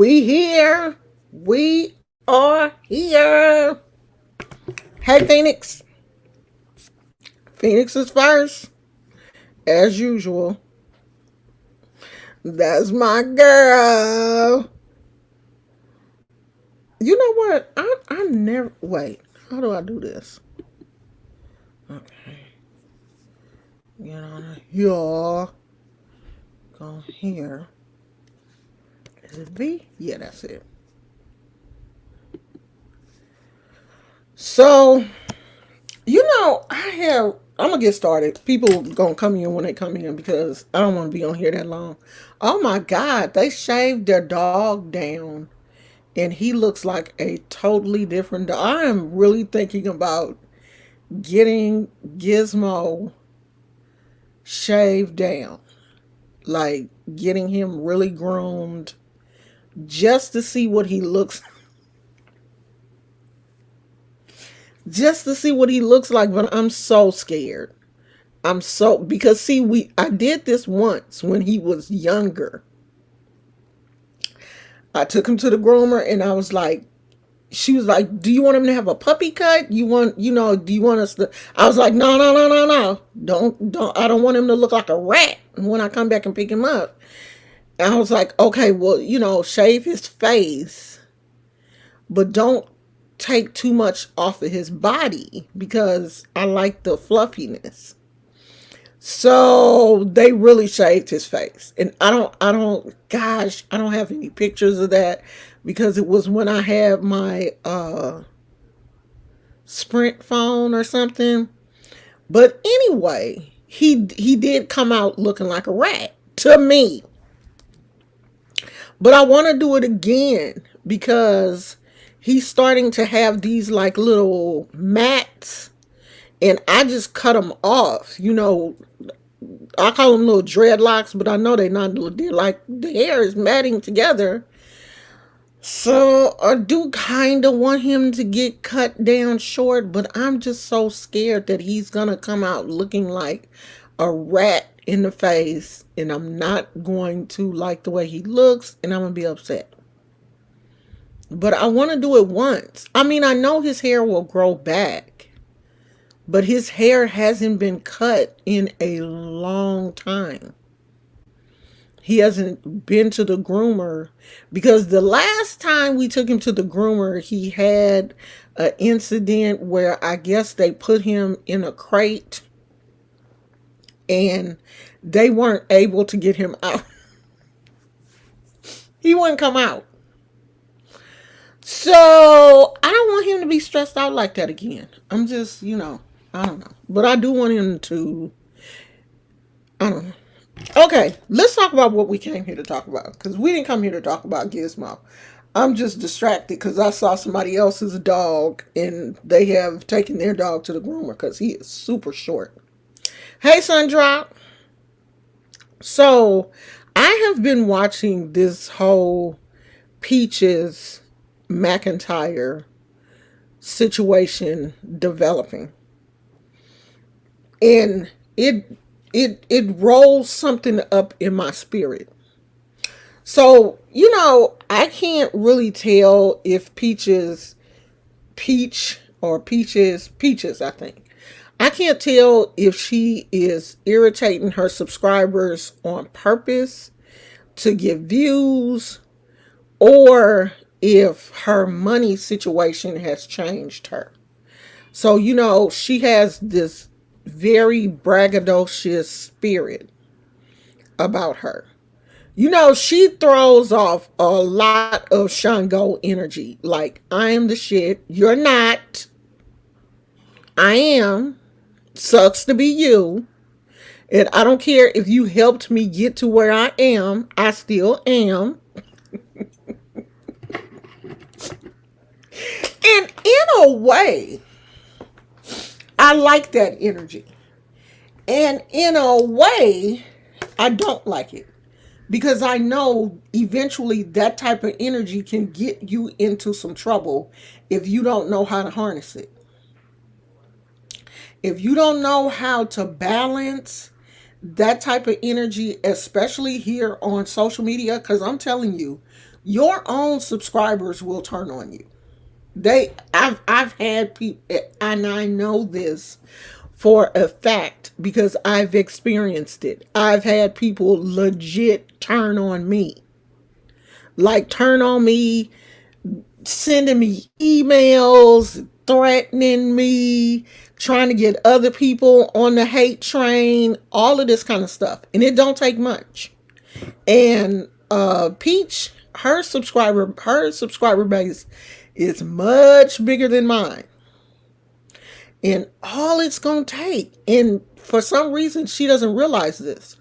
We here. We are here. Hey, Phoenix. Phoenix is first, as usual. That's my girl. You know what? I never. Wait. How do I do this? Okay. Get on here. Go here. Is it V? Yeah, that's it. So, I have. I'm gonna get started. People gonna come in when they come in because I don't want to be on here that long. Oh my God, they shaved their dog down, and he looks like a totally different dog. I am really thinking about getting Gizmo shaved down, like getting him really groomed, just to see what he looks, just to see what he looks like. But I'm so scared. I'm so because see I did this once when he was younger. I took him to the groomer and I was like, she was like, "Do you want him to have a puppy cut? Do you want us to?" I was like, "No, no, no, no, no. Don't. I don't want him to look like a rat when I come back and pick him up." And I was like, "Okay, well, shave his face, but don't take too much off of his body because I like the fluffiness." So they really shaved his face. And gosh, I don't have any pictures of that because it was when I had my Sprint phone or something. But anyway, he did come out looking like a rat to me. But I want to do it again because he's starting to have these like little mats, and I just cut them off. I call them little dreadlocks, but I know they're not. They're like the hair is matting together. So I do kind of want him to get cut down short, but I'm just so scared that he's gonna come out looking like a rat in the face, and I'm not going to like the way he looks, and I'm gonna be upset. But I want to do it once. I mean, I know his hair will grow back, but his hair hasn't been cut in a long time. He hasn't been to the groomer because the last time we took him to the groomer, he had an incident where I guess they put him in a crate and they weren't able to get him out. He wouldn't come out. So I don't want him to be stressed out like that again. I'm just, I don't know. But I do want him to, I don't know. Okay, let's talk about what we came here to talk about because we didn't come here to talk about Gizmo. I'm just distracted because I saw somebody else's dog and they have taken their dog to the groomer because he is super short. Hey, Sundrop. So I have been watching this whole Peaches McIntyre situation developing, and it rolls something up in my spirit. So, I can't really tell if Peaches, I think. I can't tell if she is irritating her subscribers on purpose to get views or if her money situation has changed her. So, she has this very braggadocious spirit about her. She throws off a lot of Shango energy. Like, I am the shit. You're not. I am. Sucks to be you. And I don't care if you helped me get to where I am. I still am. And in a way, I like that energy. And in a way, I don't like it. Because I know eventually that type of energy can get you into some trouble if you don't know how to harness it. If you don't know how to balance that type of energy, especially here on social media, because I'm telling you, Your own subscribers will turn on you. I've had people, and I know this for a fact because I've experienced it. I've had people legit turn on me. Like turn on me, sending me emails, threatening me, trying to get other people on the hate train, all of this kind of stuff. And it don't take much. And Peach, her subscriber base is much bigger than mine. And all it's going to take, and for some reason she doesn't realize this,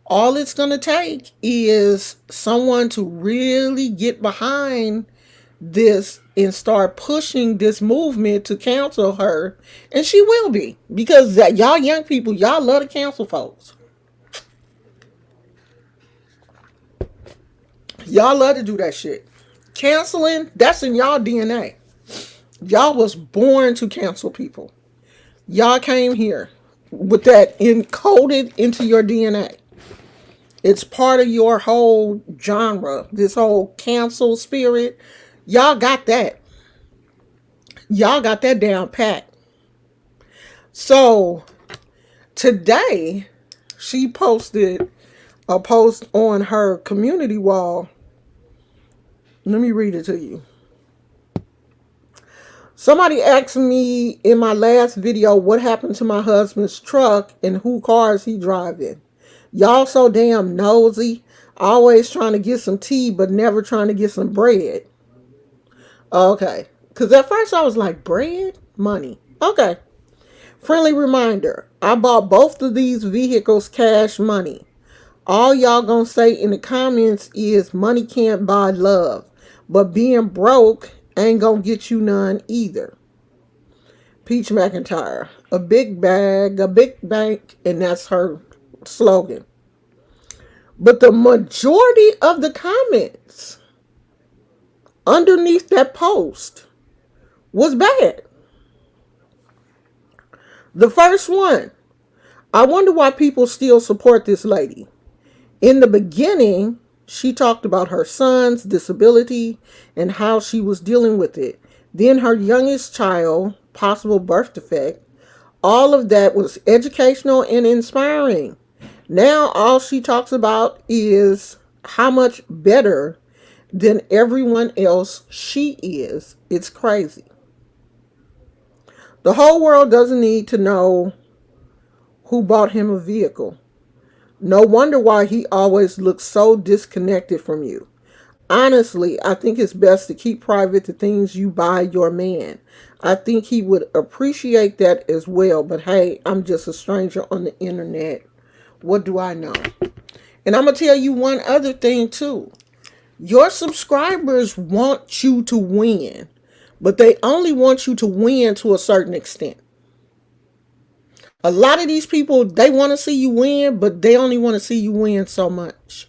all it's going to take is someone to really get behind this and start pushing this movement to cancel her. And she will be. Because y'all young people, y'all love to cancel folks. Y'all love to do that shit. Canceling, that's in y'all DNA. Y'all was born to cancel people. Y'all came here with that encoded into your DNA. It's part of your whole genre, this whole cancel spirit. Y'all got that. Y'all got that down pat. So today, she posted a post on her community wall. Let me read it to you. Somebody asked me in my last video what happened to my husband's truck and who cars he driving. Y'all so damn nosy. Always trying to get some tea, but never trying to get some bread. Okay. Because at first I was like, bread? Money. Okay. Friendly reminder. I bought both of these vehicles cash money. All y'all gonna say in the comments is money can't buy love. But being broke ain't gonna get you none either. Peach McIntyre. A big bag, a big bank, and that's her slogan. But the majority of the comments underneath that post was bad. The first one, I wonder why people still support this lady. In the beginning, she talked about her son's disability and how she was dealing with it. Then her youngest child, possible birth defect. All of that was educational and inspiring. Now all she talks about is how much better than everyone else she is. It's crazy. The whole world doesn't need to know who bought him a vehicle. No wonder why he always looks so disconnected from you. Honestly, I think it's best to keep private the things you buy your man. I think he would appreciate that as well. But hey, I'm just a stranger on the internet. What do I know? And I'm going to tell you one other thing too. Your subscribers want you to win. But they only want you to win to a certain extent. A lot of these people, they want to see you win, but they only want to see you win so much.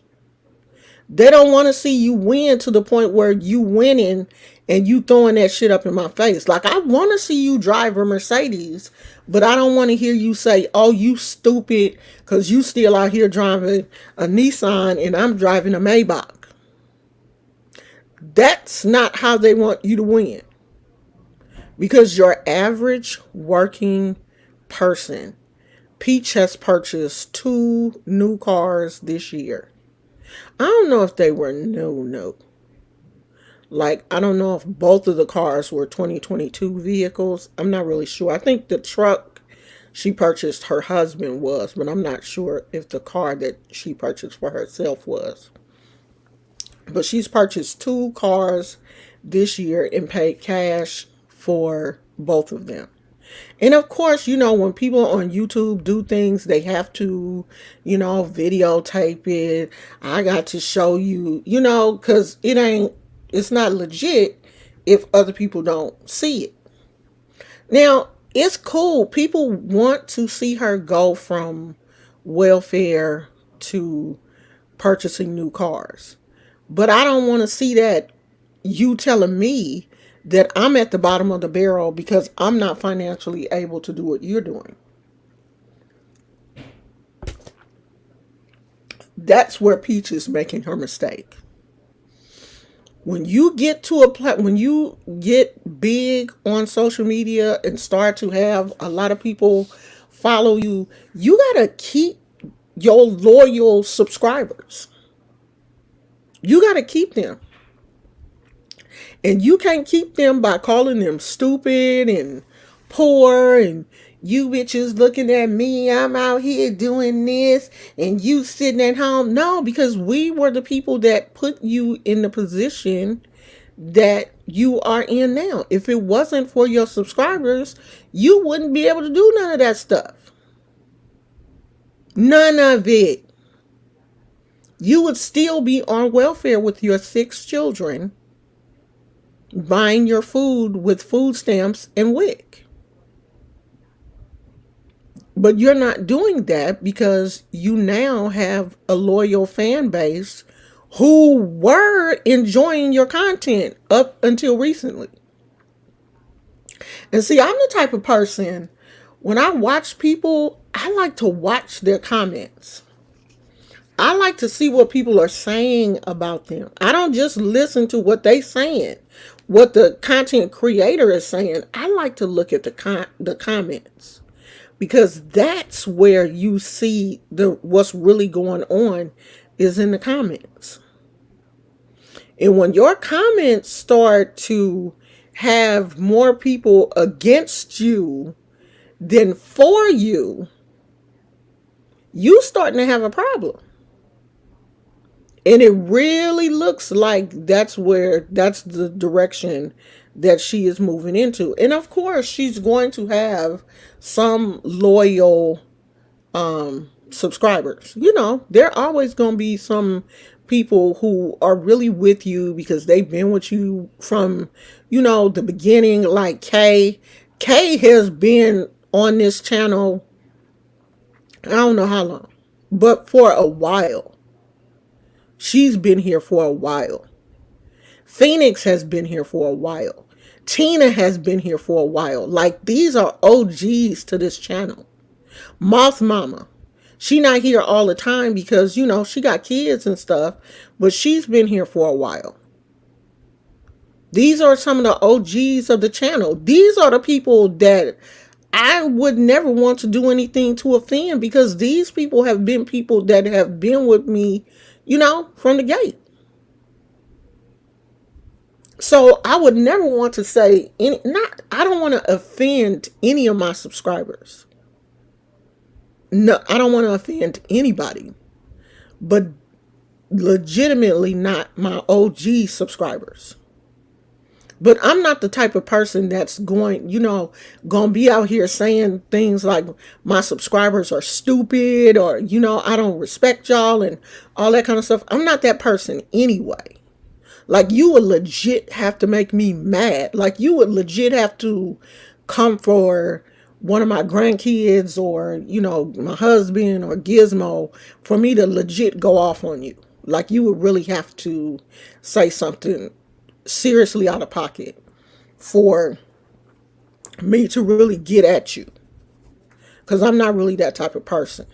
They don't want to see you win to the point where you winning and you throwing that shit up in my face. Like, I want to see you drive a Mercedes, but I don't want to hear you say, oh, you stupid, because you still out here driving a Nissan and I'm driving a Maybach. That's not how they want you to win. Because your average working person, Peach has purchased 2 new cars this year. I don't know if they were new. Like, I don't know if both of the cars were 2022 vehicles. I'm not really sure. I think the truck she purchased her husband was, but I'm not sure if the car that she purchased for herself was. But she's purchased 2 cars this year and paid cash for both of them. And of course, when people on YouTube do things, they have to, videotape it. I got to show you, because it's not legit if other people don't see it. Now, it's cool. People want to see her go from welfare to purchasing new cars. But I don't want to see that you telling me that I'm at the bottom of the barrel because I'm not financially able to do what you're doing. That's where Peach is making her mistake. When you get to when you get big on social media and start to have a lot of people follow you, you gotta keep your loyal subscribers. You gotta keep them. And you can't keep them by calling them stupid and poor and you bitches looking at me, I'm out here doing this and you sitting at home. No, because we were the people that put you in the position that you are in now. If it wasn't for your subscribers, you wouldn't be able to do none of that stuff. None of it. You would still be on welfare with your 6 children, buying your food with food stamps and WIC. But you're not doing that because you now have a loyal fan base who were enjoying your content up until recently. And see, I'm the type of person, when I watch people, I like to watch their comments. I like to see what people are saying about them. I don't just listen to what they saying, what the content creator is saying. I like to look at the comments, because that's where you see what's really going on is in the comments. And when your comments start to have more people against you than for you, you starting to have a problem. And it really looks like that's the direction that she is moving into. And of course, she's going to have some loyal subscribers. You know, there are always going to be some people who are really with you because they've been with you from, the beginning, like Kay. Kay has been on this channel, I don't know how long, but for a while. She's been here for a while. Phoenix has been here for a while. Tina has been here for a while. Like, these are OGs to this channel. Moth Mama. She not here all the time because, she got kids and stuff, but she's been here for a while. These are some of the OGs of the channel. These are the people that I would never want to do anything to offend, because these people have been people that have been with me, from the gate. So I would never want to say I don't want to offend any of my subscribers. No, I don't want to offend anybody, but legitimately not my OG subscribers. But I'm not the type of person that's going to be out here saying things like my subscribers are stupid, or, I don't respect y'all and all that kind of stuff. I'm not that person anyway. Like, you would legit have to make me mad. Like, you would legit have to come for one of my grandkids or, my husband or Gizmo for me to legit go off on you. Like, you would really have to say something seriously out of pocket for me to really get at you, because I'm not really that type of person,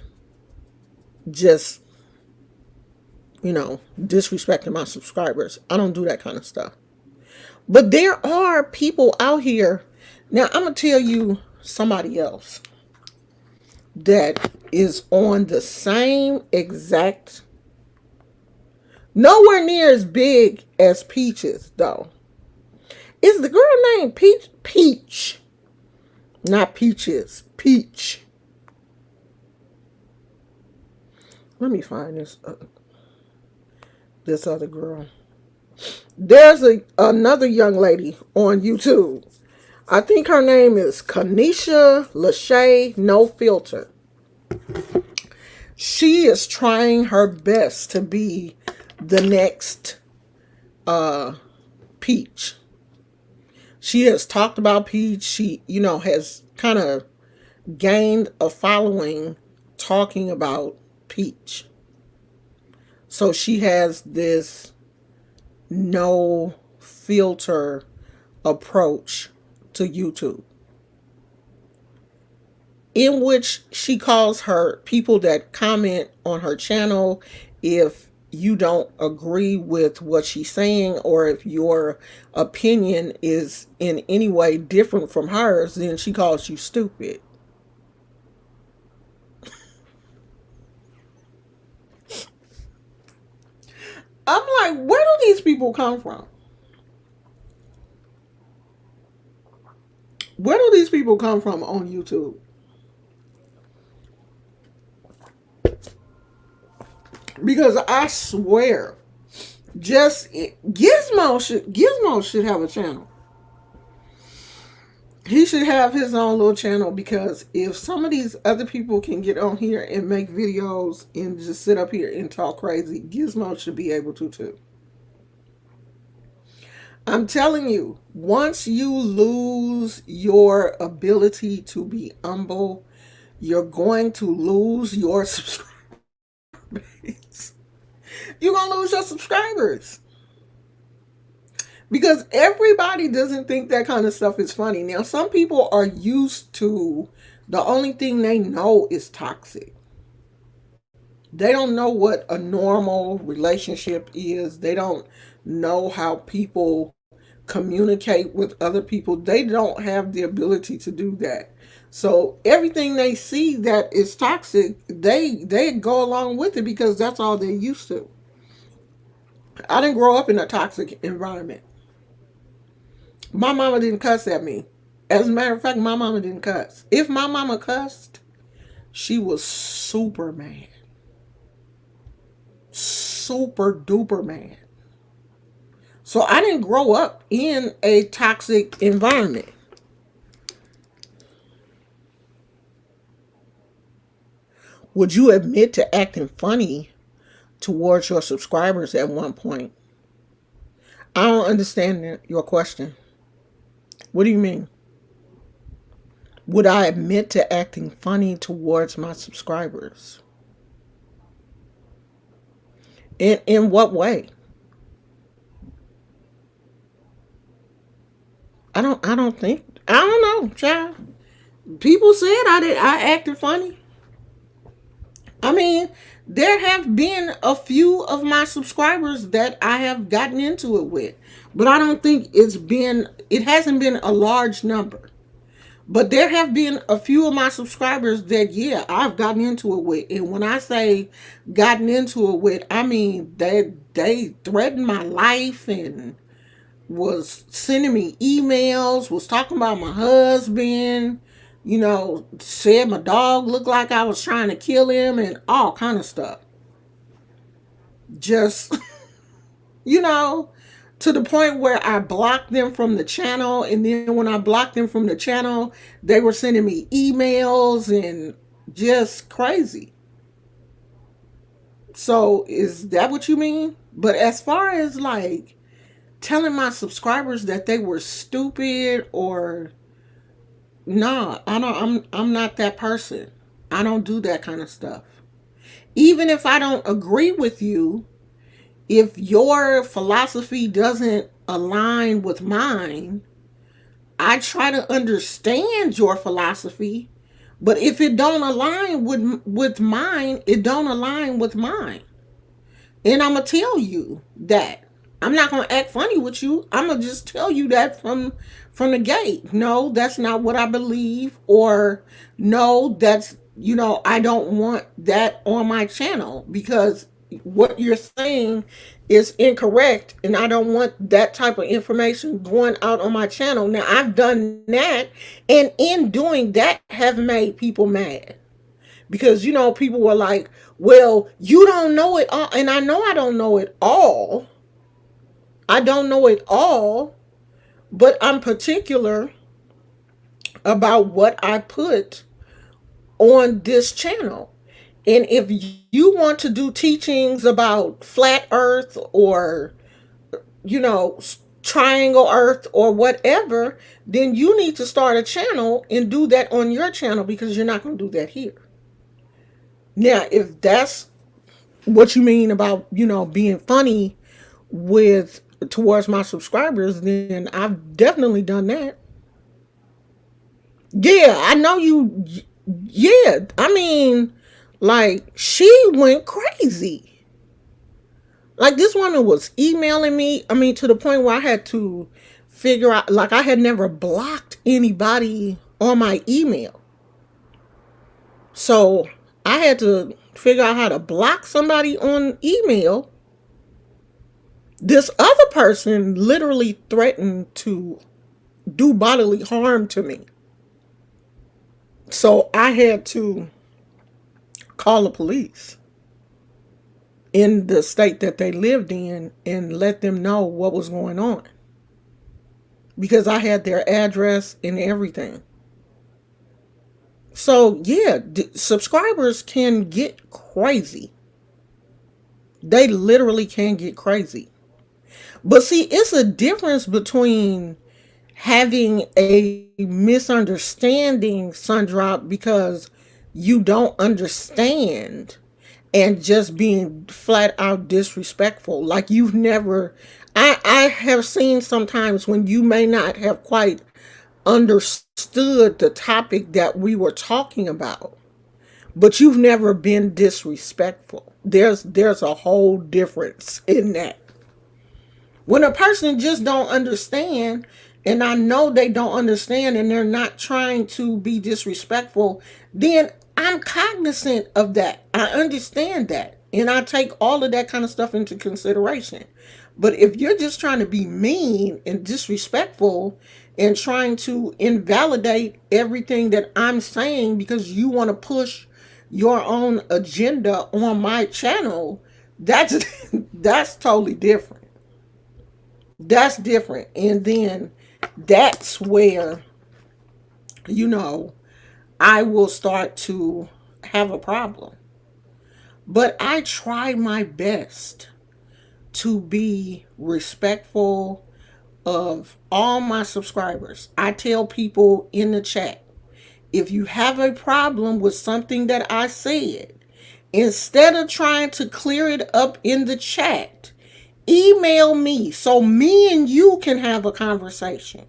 just disrespecting my subscribers. I don't do that kind of stuff. But there are people out here. Now I'm gonna tell you somebody else that is on the same exact, nowhere near as big as Peaches, though. Is the girl named Peach. Not Peaches. Peach. Let me find this other girl. There's another young lady on YouTube. I think her name is Kanisha Lachey No Filter. She is trying her best to be the next Peach. She has talked about Peach. She, has kind of gained a following talking about Peach. So she has this no filter approach to YouTube, in which she calls her people that comment on her channel, if you don't agree with what she's saying, or if your opinion is in any way different from hers, then she calls you stupid. I'm like, where do these people come from? Where do these people come from on YouTube? Because I swear, just Gizmo should have a channel. He should have his own little channel, because if some of these other people can get on here and make videos and just sit up here and talk crazy, Gizmo should be able to too. I'm telling you, once you lose your ability to be humble, you're going to lose your subscribers. You're going to lose your subscribers. Because everybody doesn't think that kind of stuff is funny. Now, some people are used to the only thing they know is toxic. They don't know what a normal relationship is. They don't know how people communicate with other people. They don't have the ability to do that. So everything they see that is toxic, they go along with it because that's all they're used to. I didn't grow up in a toxic environment. My mama didn't cuss at me. As a matter of fact, my mama didn't cuss. If my mama cussed, she was super mad. Super duper mad. So I didn't grow up in a toxic environment. Would you admit to acting funny towards your subscribers at one point? I don't understand your question. What do you mean? Would I admit to acting funny towards my subscribers? In what way? I don't know, child. People said I acted funny. I mean, there have been a few of my subscribers that I have gotten into it with, but I don't think it hasn't been a large number. But there have been a few of my subscribers that, yeah, I've gotten into it with. And when I say gotten into it with, I mean they threatened my life and was sending me emails, was talking about my husband, said my dog looked like I was trying to kill him and all kind of stuff. Just, you know, to the point where I blocked them from the channel. And then when I blocked them from the channel, they were sending me emails and just crazy. So is that what you mean? But as far as like telling my subscribers that they were stupid or nah, I'm not that person. I don't do that kind of stuff. Even if I don't agree with you, if your philosophy doesn't align with mine, I try to understand your philosophy, but if it don't align with mine, it don't align with mine. And I'm gonna tell you that. I'm not gonna act funny with you. I'm gonna just tell you that from the gate. No, that's not what I believe, or no, that's I don't want that on my channel because what you're saying is incorrect, and I don't want that type of information going out on my channel. Now I've done that, and in doing that, have made people mad because people were like, well, you don't know it all. And I know I don't know it all. I don't know it all, but I'm particular about what I put on this channel. And if you want to do teachings about flat earth or you know triangle earth or whatever, then you need to start a channel and do that on your channel, because you're not going to do that here. Now, if that's what you mean about, being funny with towards my subscribers, then I've definitely done that. Yeah, I know you. Yeah, I mean, like, she went crazy. Like this woman was emailing me. I mean, to the point where I had to figure out, like, I had never blocked anybody on my email. So I had to figure out how to block somebody on email. This other person literally threatened to do bodily harm to me. So I had to call the police in the state that they lived in and let them know what was going on, because I had their address and everything. So yeah, subscribers can get crazy. They literally can get crazy. But see, it's a difference between having a misunderstanding, Sundrop, because you don't understand, and just being flat out disrespectful. Like you've never, I have seen sometimes when you may not have quite understood the topic that we were talking about, but you've never been disrespectful. There's a whole difference in that. When a person just don't understand, and I know they don't understand and they're not trying to be disrespectful, then I'm cognizant of that. I understand that. And I take all of that kind of stuff into consideration. But if you're just trying to be mean and disrespectful and trying to invalidate everything that I'm saying because you want to push your own agenda on my channel, that's that's totally different. That's different. And then that's where, you know, I will start to have a problem. But I try my best to be respectful of all my subscribers. I tell people in the chat, if you have a problem with something that I said, instead of trying to clear it up in the chat, email me so me and you can have a conversation.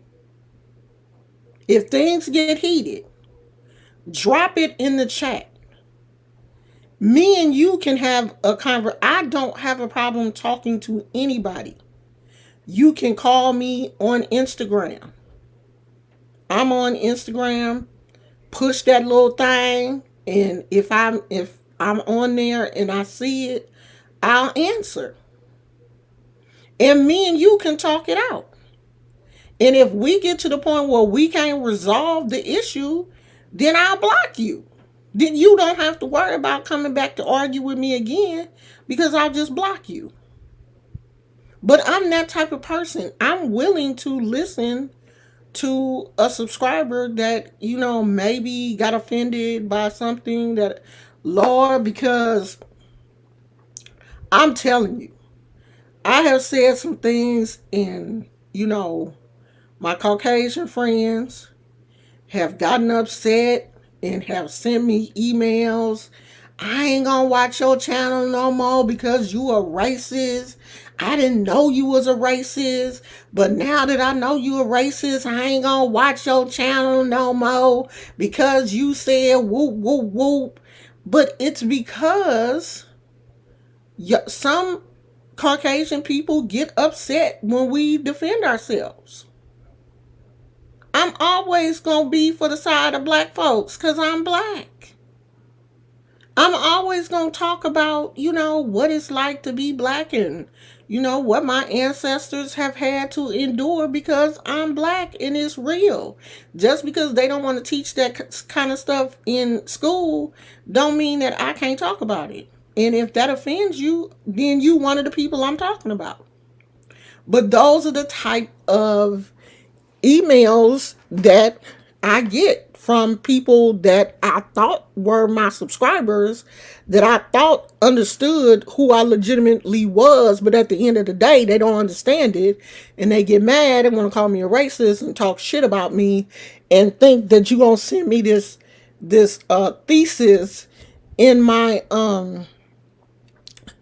If things get heated, drop it in the chat. Me and you can have a conversation. I don't have a problem talking to anybody. You can call me on Instagram. I'm on Instagram. Push that little thing, and if I'm on there and I see it, I'll answer. And me and you can talk it out. And if we get to the point where we can't resolve the issue, then I'll block you. Then you don't have to worry about coming back to argue with me again, because I'll just block you. But I'm that type of person. I'm willing to listen to a subscriber that, maybe got offended by something that, Lord, because I'm telling you, I have said some things, and, my Caucasian friends have gotten upset and have sent me emails. I ain't gonna watch your channel no more because you a racist. I didn't know you was a racist, but now that I know you a racist, I ain't gonna watch your channel no more because you said whoop whoop whoop. But it's because some Caucasian people get upset when we defend ourselves. I'm always going to be for the side of black folks because I'm black. I'm always going to talk about, what it's like to be black, and, what my ancestors have had to endure because I'm black and it's real. Just because they don't want to teach that kind of stuff in school don't mean that I can't talk about it. And if that offends you, then you one of the people I'm talking about. But those are the type of emails that I get from people that I thought were my subscribers, that I thought understood who I legitimately was, but at the end of the day, they don't understand it, and they get mad and want to call me a racist and talk shit about me, and think that you gonna send me this thesis in my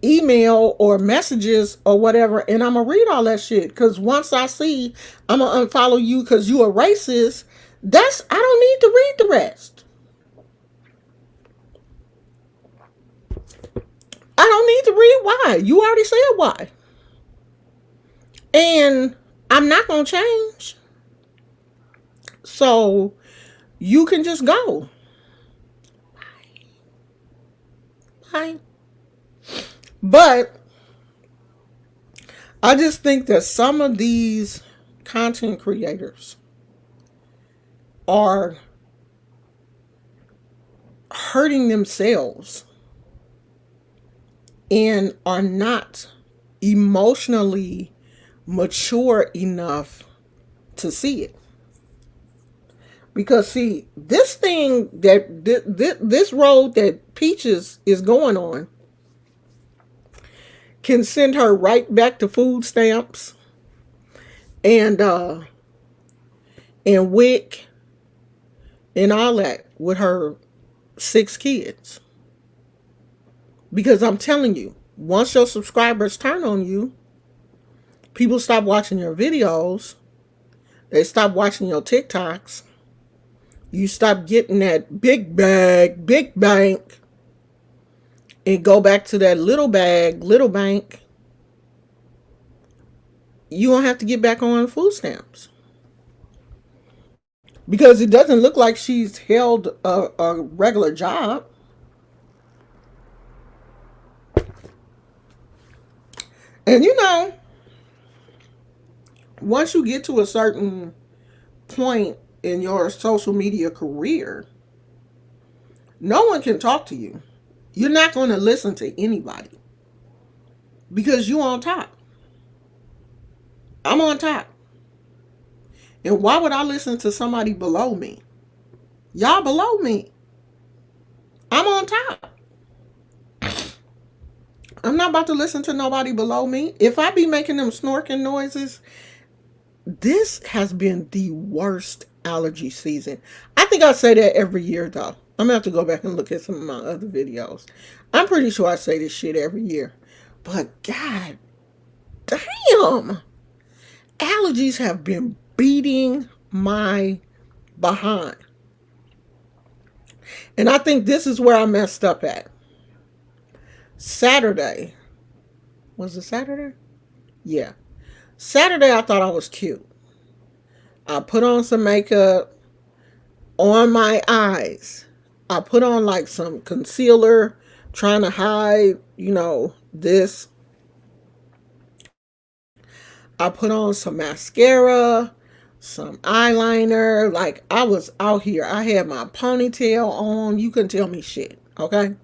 email or messages or whatever, and I'm gonna read all that shit, because once I see I'm gonna unfollow you because you a racist, I don't need to read the rest. I don't need to read why. You already said why. And I'm not going to change. So you can just go. Bye. But I just think that some of these content creators are hurting themselves and are not emotionally mature enough to see it. Because see, this thing that this road that Peaches is going on can send her right back to food stamps and WIC and all that with her 6 kids. Because I'm telling you, once your subscribers turn on you, people stop watching your videos, they stop watching your TikToks, you stop getting that big bag, big bank, and go back to that little bag, little bank. You don't have to get back on food stamps. Because it doesn't look like she's held a regular job. And you know, once you get to a certain point in your social media career, no one can talk to you. You're not going to listen to anybody because you're on top. I'm on top. And why would I listen to somebody below me? Y'all below me. I'm on top. I'm not about to listen to nobody below me. If I be making them snorking noises, this has been the worst allergy season. I think I say that every year, though. I'm going to have to go back and look at some of my other videos. I'm pretty sure I say this shit every year. But God damn, allergies have been beating my behind. And I think this is where I messed up at. Saturday. Was it Saturday? Yeah. Saturday, I thought I was cute. I put on some makeup on my eyes. I put on like some concealer, trying to hide, this. I put on some mascara, some eyeliner. Like I was out here. I had my ponytail on. You couldn't tell me shit. Okay.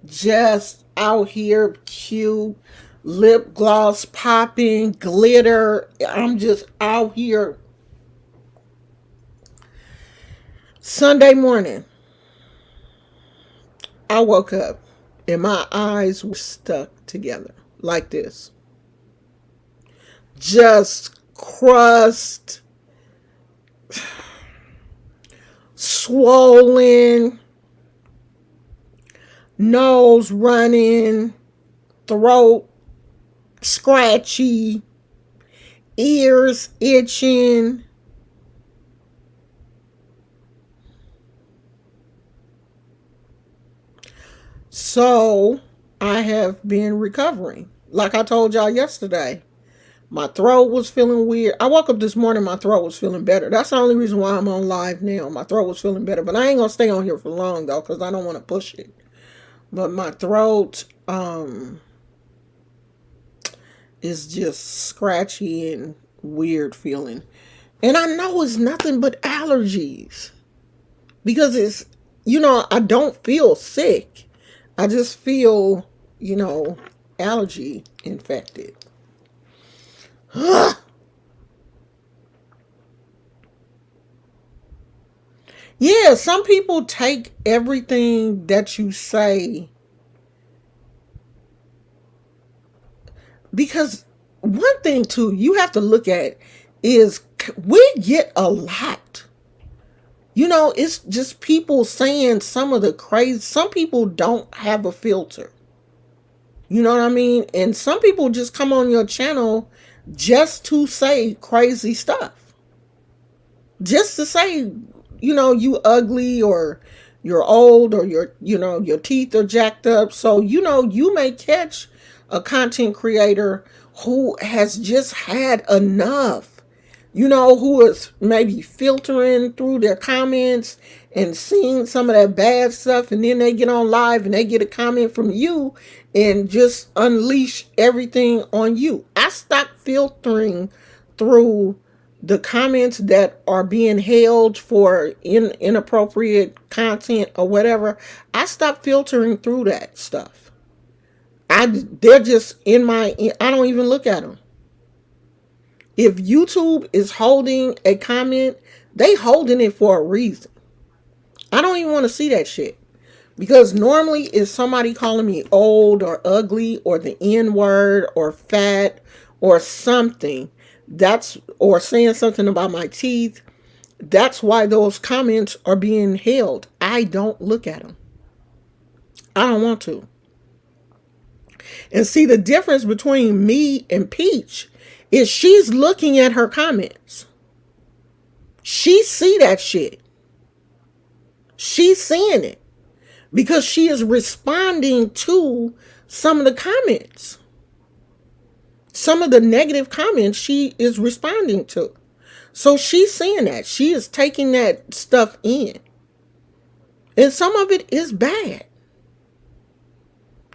Just out here, cute, lip gloss popping, glitter. I'm just out here. Sunday morning, I woke up and my eyes were stuck together like this. Just crust, swollen, nose running, throat scratchy, ears itching. So I have been recovering. Like I told y'all yesterday, my throat was feeling weird. I woke up this morning, my throat was feeling better. That's the only reason why I'm on live now. My throat was feeling better. But I ain't going to stay on here for long, though, because I don't want to push it. But my throat is just scratchy and weird feeling. And I know it's nothing but allergies. Because it's, I don't feel sick. I just feel, allergy infected. Yeah, some people take everything that you say, because one thing too you have to look at is we get a lot. It's just people saying some of the crazy. Some people don't have a filter. You know what I mean? And some people just come on your channel just to say crazy stuff. Just to say, you ugly, or, you're old, or your teeth are jacked up. So, you may catch a content creator who has just had enough, who is maybe filtering through their comments and seeing some of that bad stuff, and then they get on live and they get a comment from you and just unleash everything on you. I stopped filtering through the comments that are being held for inappropriate content or whatever. I stopped filtering through that stuff. They're just I don't even look at them. If YouTube is holding a comment, they holding it for a reason. I don't even want to see that shit. Because normally it's somebody calling me old or ugly or the N word or fat or something. Or saying something about my teeth. That's why those comments are being held. I don't look at them. I don't want to. And see, the difference between me and Peach is she's looking at her comments. She see that shit. She's seeing it because she is responding to some of the comments. Some of the negative comments she is responding to. So she's seeing that. She is taking that stuff in. And some of it is bad.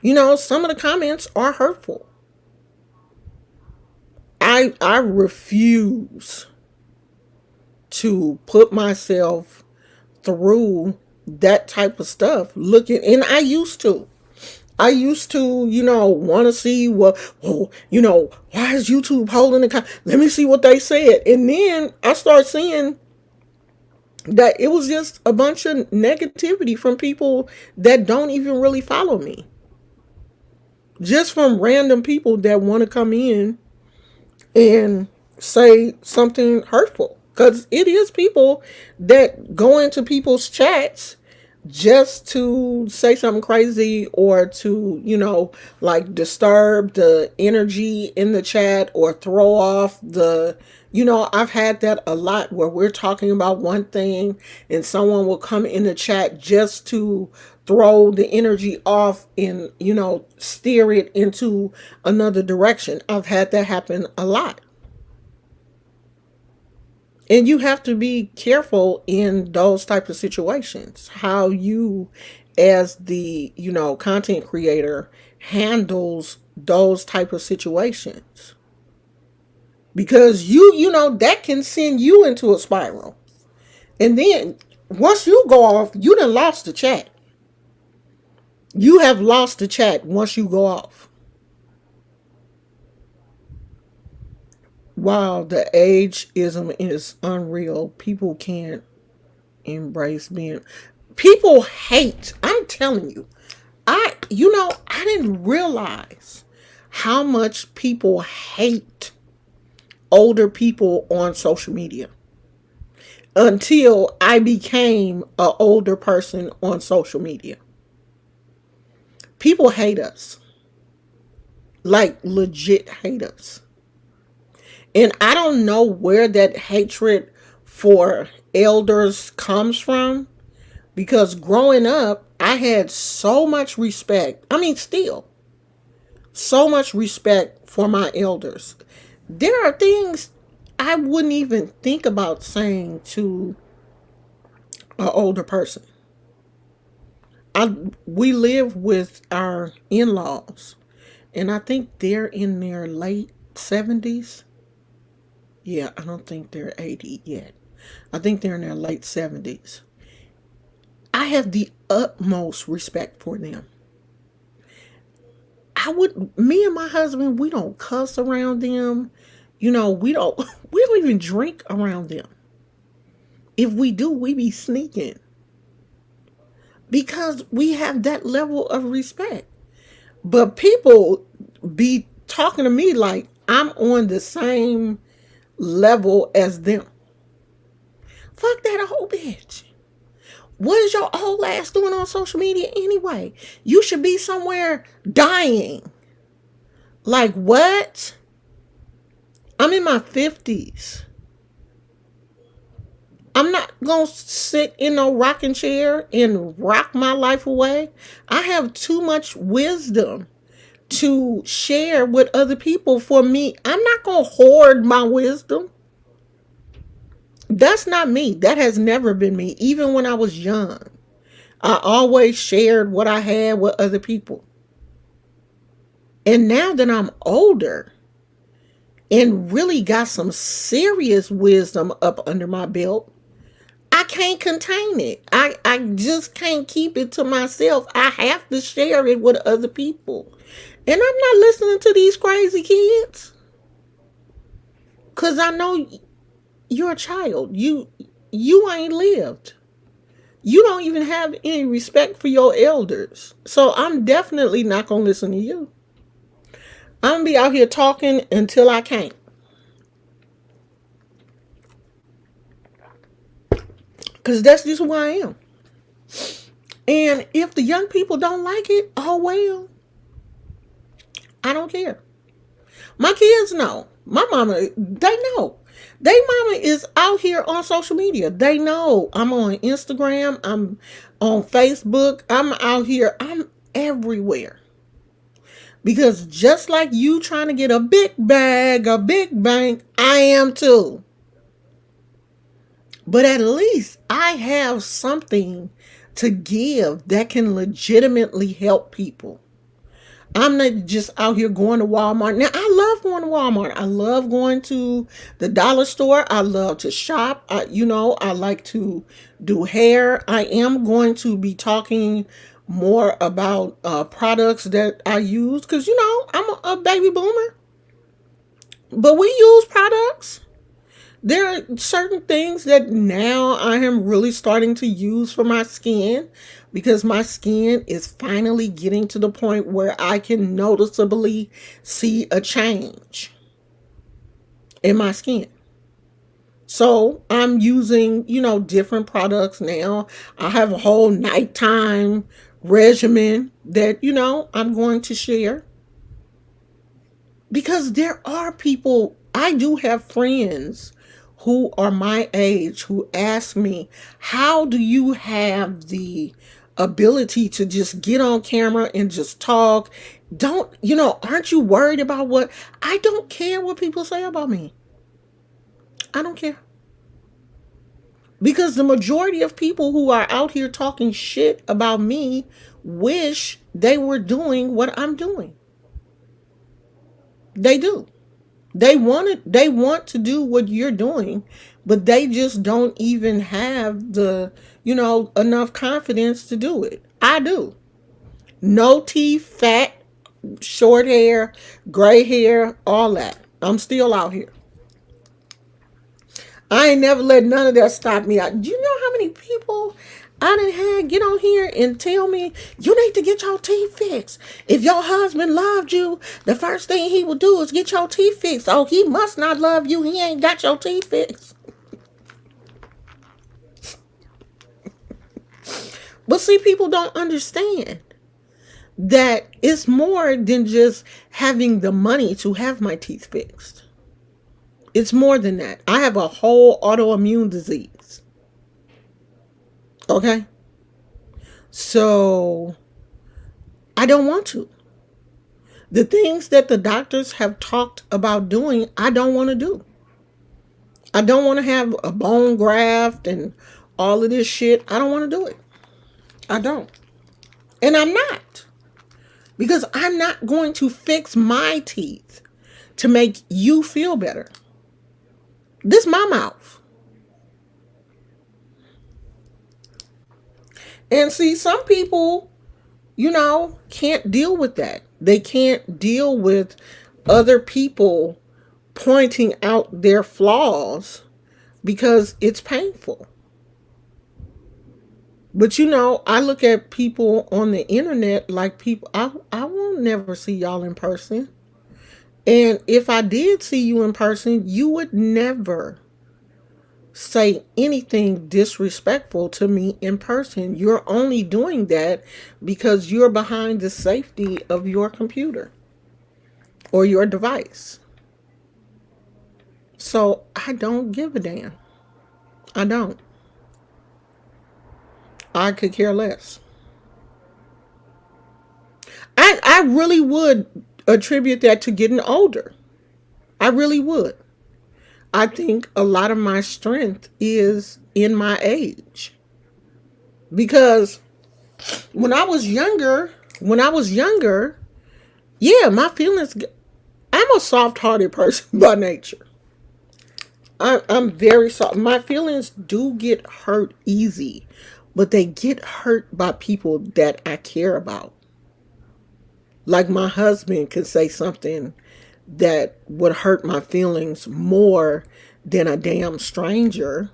Some of the comments are hurtful. I refuse to put myself through that type of stuff. And I used to, want to see why is YouTube holding the let me see what they said. And then I started seeing that it was just a bunch of negativity from people that don't even really follow me. Just from random people that want to come in and say something hurtful. Because it is people that go into people's chats just to say something crazy or to, like disturb the energy in the chat or throw off I've had that a lot where we're talking about one thing and someone will come in the chat just to throw the energy off and, steer it into another direction. I've had that happen a lot. And you have to be careful in those types of situations, how you, as the, content creator, handles those type of situations. Because that can send you into a spiral. And then once you go off, you done lost the chat. You have lost the chat once you go off. Wow, the ageism is unreal. People can't embrace being. People hate. I'm telling you. I didn't realize how much people hate older people on social media until I became an older person on social media. People hate us. Like, legit hate us. And I don't know where that hatred for elders comes from, because growing up, I had so much respect. I mean, still, so much respect for my elders. There are things I wouldn't even think about saying to an older person. We live with our in-laws, and I think they're in their late 70s. Yeah, I don't think they're 80 yet. I think they're in their late 70s. I have the utmost respect for them. Me and my husband, we don't cuss around them. We don't even drink around them. If we do, we be sneaking. Because we have that level of respect. But people be talking to me like I'm on the same level as them. Fuck that old bitch. What is your old ass doing on social media anyway? You should be somewhere dying. Like, what? I'm in my 50s. I'm not going to sit in a rocking chair and rock my life away. I have too much wisdom to share with other people. For me, I'm not going to hoard my wisdom. That's not me. That has never been me. Even when I was young, I always shared what I had with other people. And now that I'm older and really got some serious wisdom up under my belt, I can't contain it. I just can't keep it to myself. I have to share it with other people. And I'm not listening to these crazy kids. Cause I know you're a child. You ain't lived. You don't even have any respect for your elders. So I'm definitely not gonna listen to you. I'm gonna be out here talking until I can't. Cause that's just who I am. And if the young people don't like it, oh well. I don't care. My kids know. My mama, they know. They mama is out here on social media. They know I'm on Instagram. I'm on Facebook. I'm out here. I'm everywhere. Because just like you trying to get a big bag, a big bank, I am too. But at least I have something to give that can legitimately help people. I'm not just out here going to Walmart. Now, I love going to Walmart. I love going to the dollar store. I love to shop. I like to do hair. I am going to be talking more about products that I use because, I'm a baby boomer. But we use products. There are certain things that now I am really starting to use for my skin because my skin is finally getting to the point where I can noticeably see a change in my skin. So I'm using, different products now. I have a whole nighttime regimen that, I'm going to share because there are people, I do have friends who are my age who ask me, how do you have the ability to just get on camera and just talk? Aren't you worried about what? I don't care what people say about me. I don't care. Because the majority of people who are out here talking shit about me wish they were doing what I'm doing. They do. They want to do what you're doing, but they just don't even have the, enough confidence to do it. I do. No teeth, fat, short hair, gray hair, all that. I'm still out here. I ain't never let none of that stop me. Do you know how many people I done had get on here and tell me, you need to get your teeth fixed. If your husband loved you, the first thing he would do is get your teeth fixed. Oh, he must not love you. He ain't got your teeth fixed. But see, people don't understand that it's more than just having the money to have my teeth fixed. It's more than that. I have a whole autoimmune disease. Okay? So I don't want to. The things that the doctors have talked about doing, I don't want to do. I don't want to have a bone graft and all of this shit. I don't want to do it. I don't. And I'm not. Because I'm not going to fix my teeth to make you feel better. This is my mouth. And see, some people, can't deal with that. They can't deal with other people pointing out their flaws because it's painful. But I look at people on the internet like people, I won't never see y'all in person. And if I did see you in person, you would never say anything disrespectful to me in person. You're only doing that because you're behind the safety of your computer or your device. So I don't give a damn. I don't. I could care less. I really would attribute that to getting older. I really would. I think a lot of my strength is in my age. Because when I was younger, yeah, my feelings, I'm a soft hearted person by nature. I'm very soft. My feelings do get hurt easy, but they get hurt by people that I care about. Like my husband could say something that would hurt my feelings more than a damn stranger.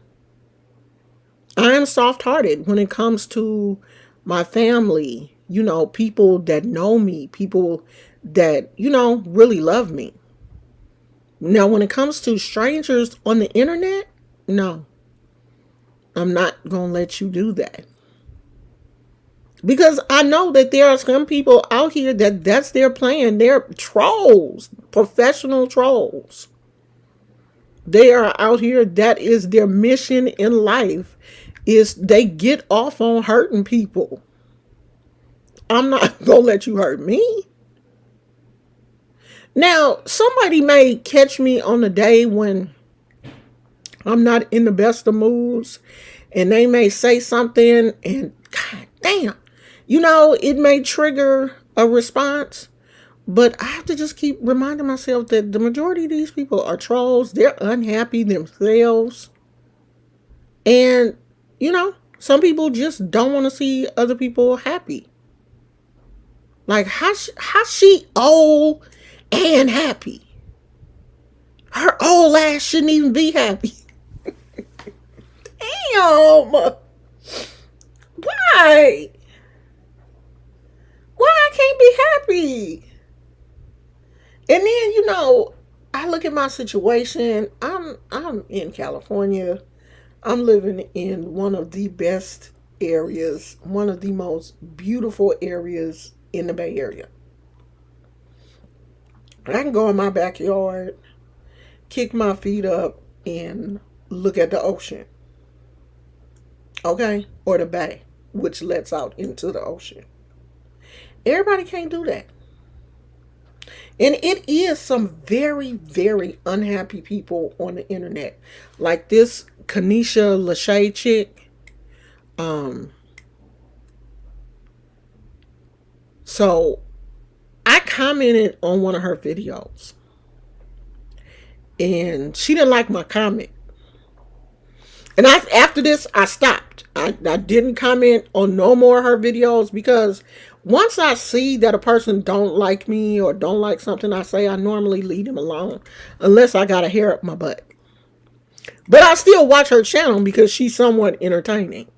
I am soft hearted when it comes to my family, people that know me, people that, really love me. Now, when it comes to strangers on the internet, no, I'm not going to let you do that. Because I know that there are some people out here that's their plan. They're trolls, professional trolls. They are out here, that is their mission in life, is they get off on hurting people. I'm not going to let you hurt me. Now, somebody may catch me on a day when I'm not in the best of moods, and they may say something, and god damn, it may trigger a response. But I have to just keep reminding myself that the majority of these people are trolls. They're unhappy themselves. And, some people just don't want to see other people happy. Like, how she old and happy? Her old ass shouldn't even be happy. Damn. Why? Why I can't be happy? And then, I look at my situation. I'm in California. I'm living in one of the best areas, one of the most beautiful areas in the Bay Area. I can go in my backyard, kick my feet up, and look at the ocean. Okay? Or the bay, which lets out into the ocean. Everybody can't do that. And it is some very, very unhappy people on the internet. Like this Kanisha Lachey chick. So I commented on one of her videos. And she didn't like my comment. And after this, I stopped. I didn't comment on no more of her videos, because once I see that a person don't like me or don't like something I say, I normally leave them alone, unless I got a hair up my butt. But I still watch her channel because she's somewhat entertaining.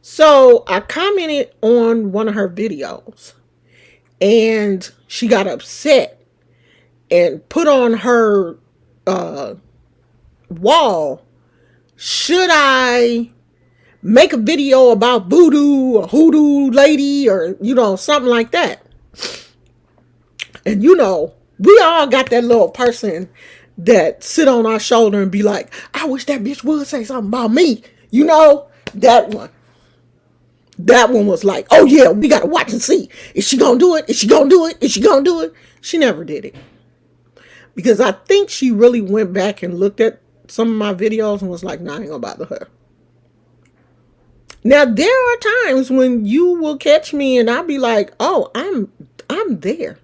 So I commented on one of her videos, and she got upset and put on her wall, should I make a video about voodoo or hoodoo lady, or something like that. And we all got that little person that sit on our shoulder and be like, I wish that bitch would say something about me. That one. That one was like, oh yeah, we gotta watch and see. Is she gonna do it? Is she gonna do it? Is she gonna do it? She never did it. Because I think she really went back and looked at some of my videos and was like, nah, I ain't gonna bother her. Now there are times when you will catch me and I'll be like, oh, I'm there.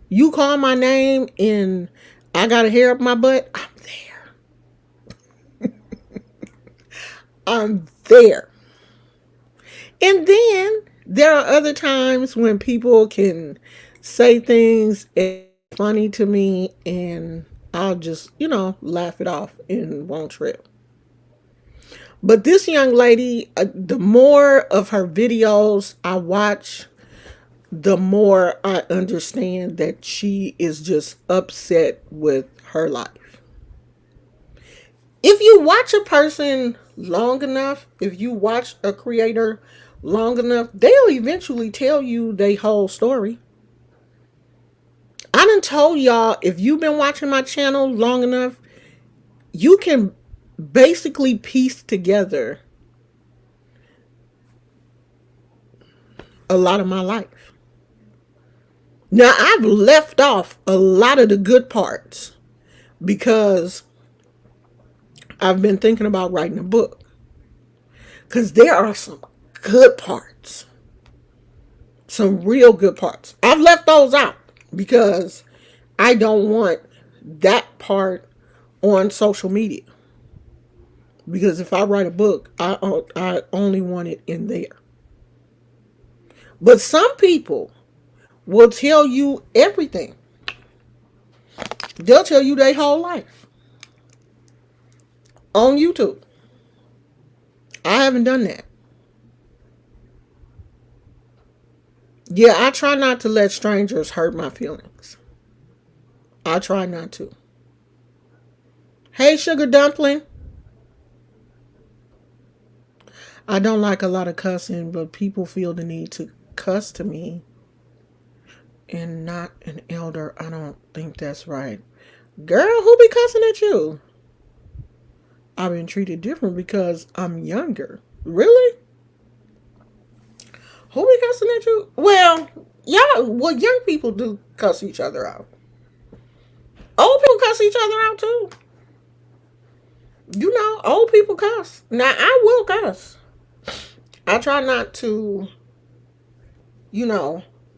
You call my name and I got a hair up my butt, I'm there. I'm there. And then there are other times when people can say things funny to me, and I'll just, laugh it off and won't trip. But this young lady, the more of her videos I watch, the more I understand that she is just upset with her life. If you watch a person long enough, if you watch a creator long enough, they'll eventually tell you their whole story. I done told y'all, if you've been watching my channel long enough, you can basically piece together a lot of my life. Now, I've left off a lot of the good parts because I've been thinking about writing a book. Because there are some good parts. Some real good parts. I've left those out because I don't want that part on social media. Because if I write a book, I only want it in there. But some people will tell you everything. They'll tell you their whole life on YouTube. I haven't done that. Yeah, I try not to let strangers hurt my feelings. I try not to. Hey, Sugar Dumpling. I don't like a lot of cussing, but people feel the need to cuss to me and not an elder. I don't think that's right. Girl, who be cussing at you? I've been treated different because I'm younger. Really? Who be cussing at you? Well, young people do cuss each other out. Old people cuss each other out too. You know, old people cuss. Now, I will cuss. I try not to,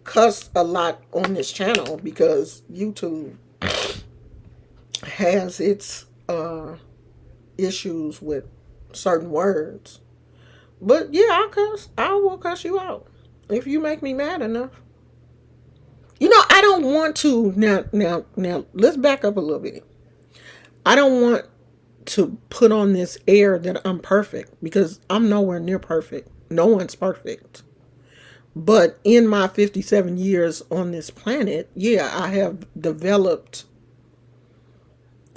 cuss a lot on this channel because YouTube has its issues with certain words. But yeah, I will cuss you out if you make me mad enough. I don't want to now let's back up a little bit. I don't want to put on this air that I'm perfect because I'm nowhere near perfect. No one's perfect. But in my 57 years on this planet, yeah, I have developed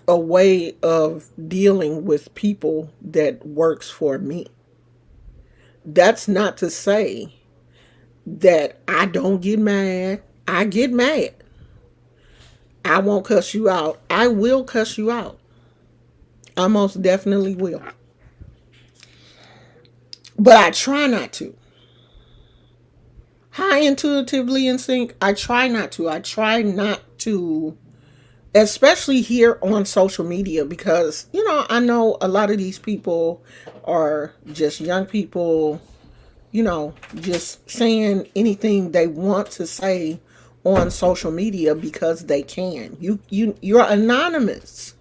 a way of dealing with people that works for me. That's not to say that I don't get mad. I get mad. I won't cuss you out. I will cuss you out. I most definitely will. But I try not to. High intuitively in sync, I try not to. I try not to, especially here on social media, because, I know a lot of these people are just young people, just saying anything they want to say on social media because they can. You're anonymous.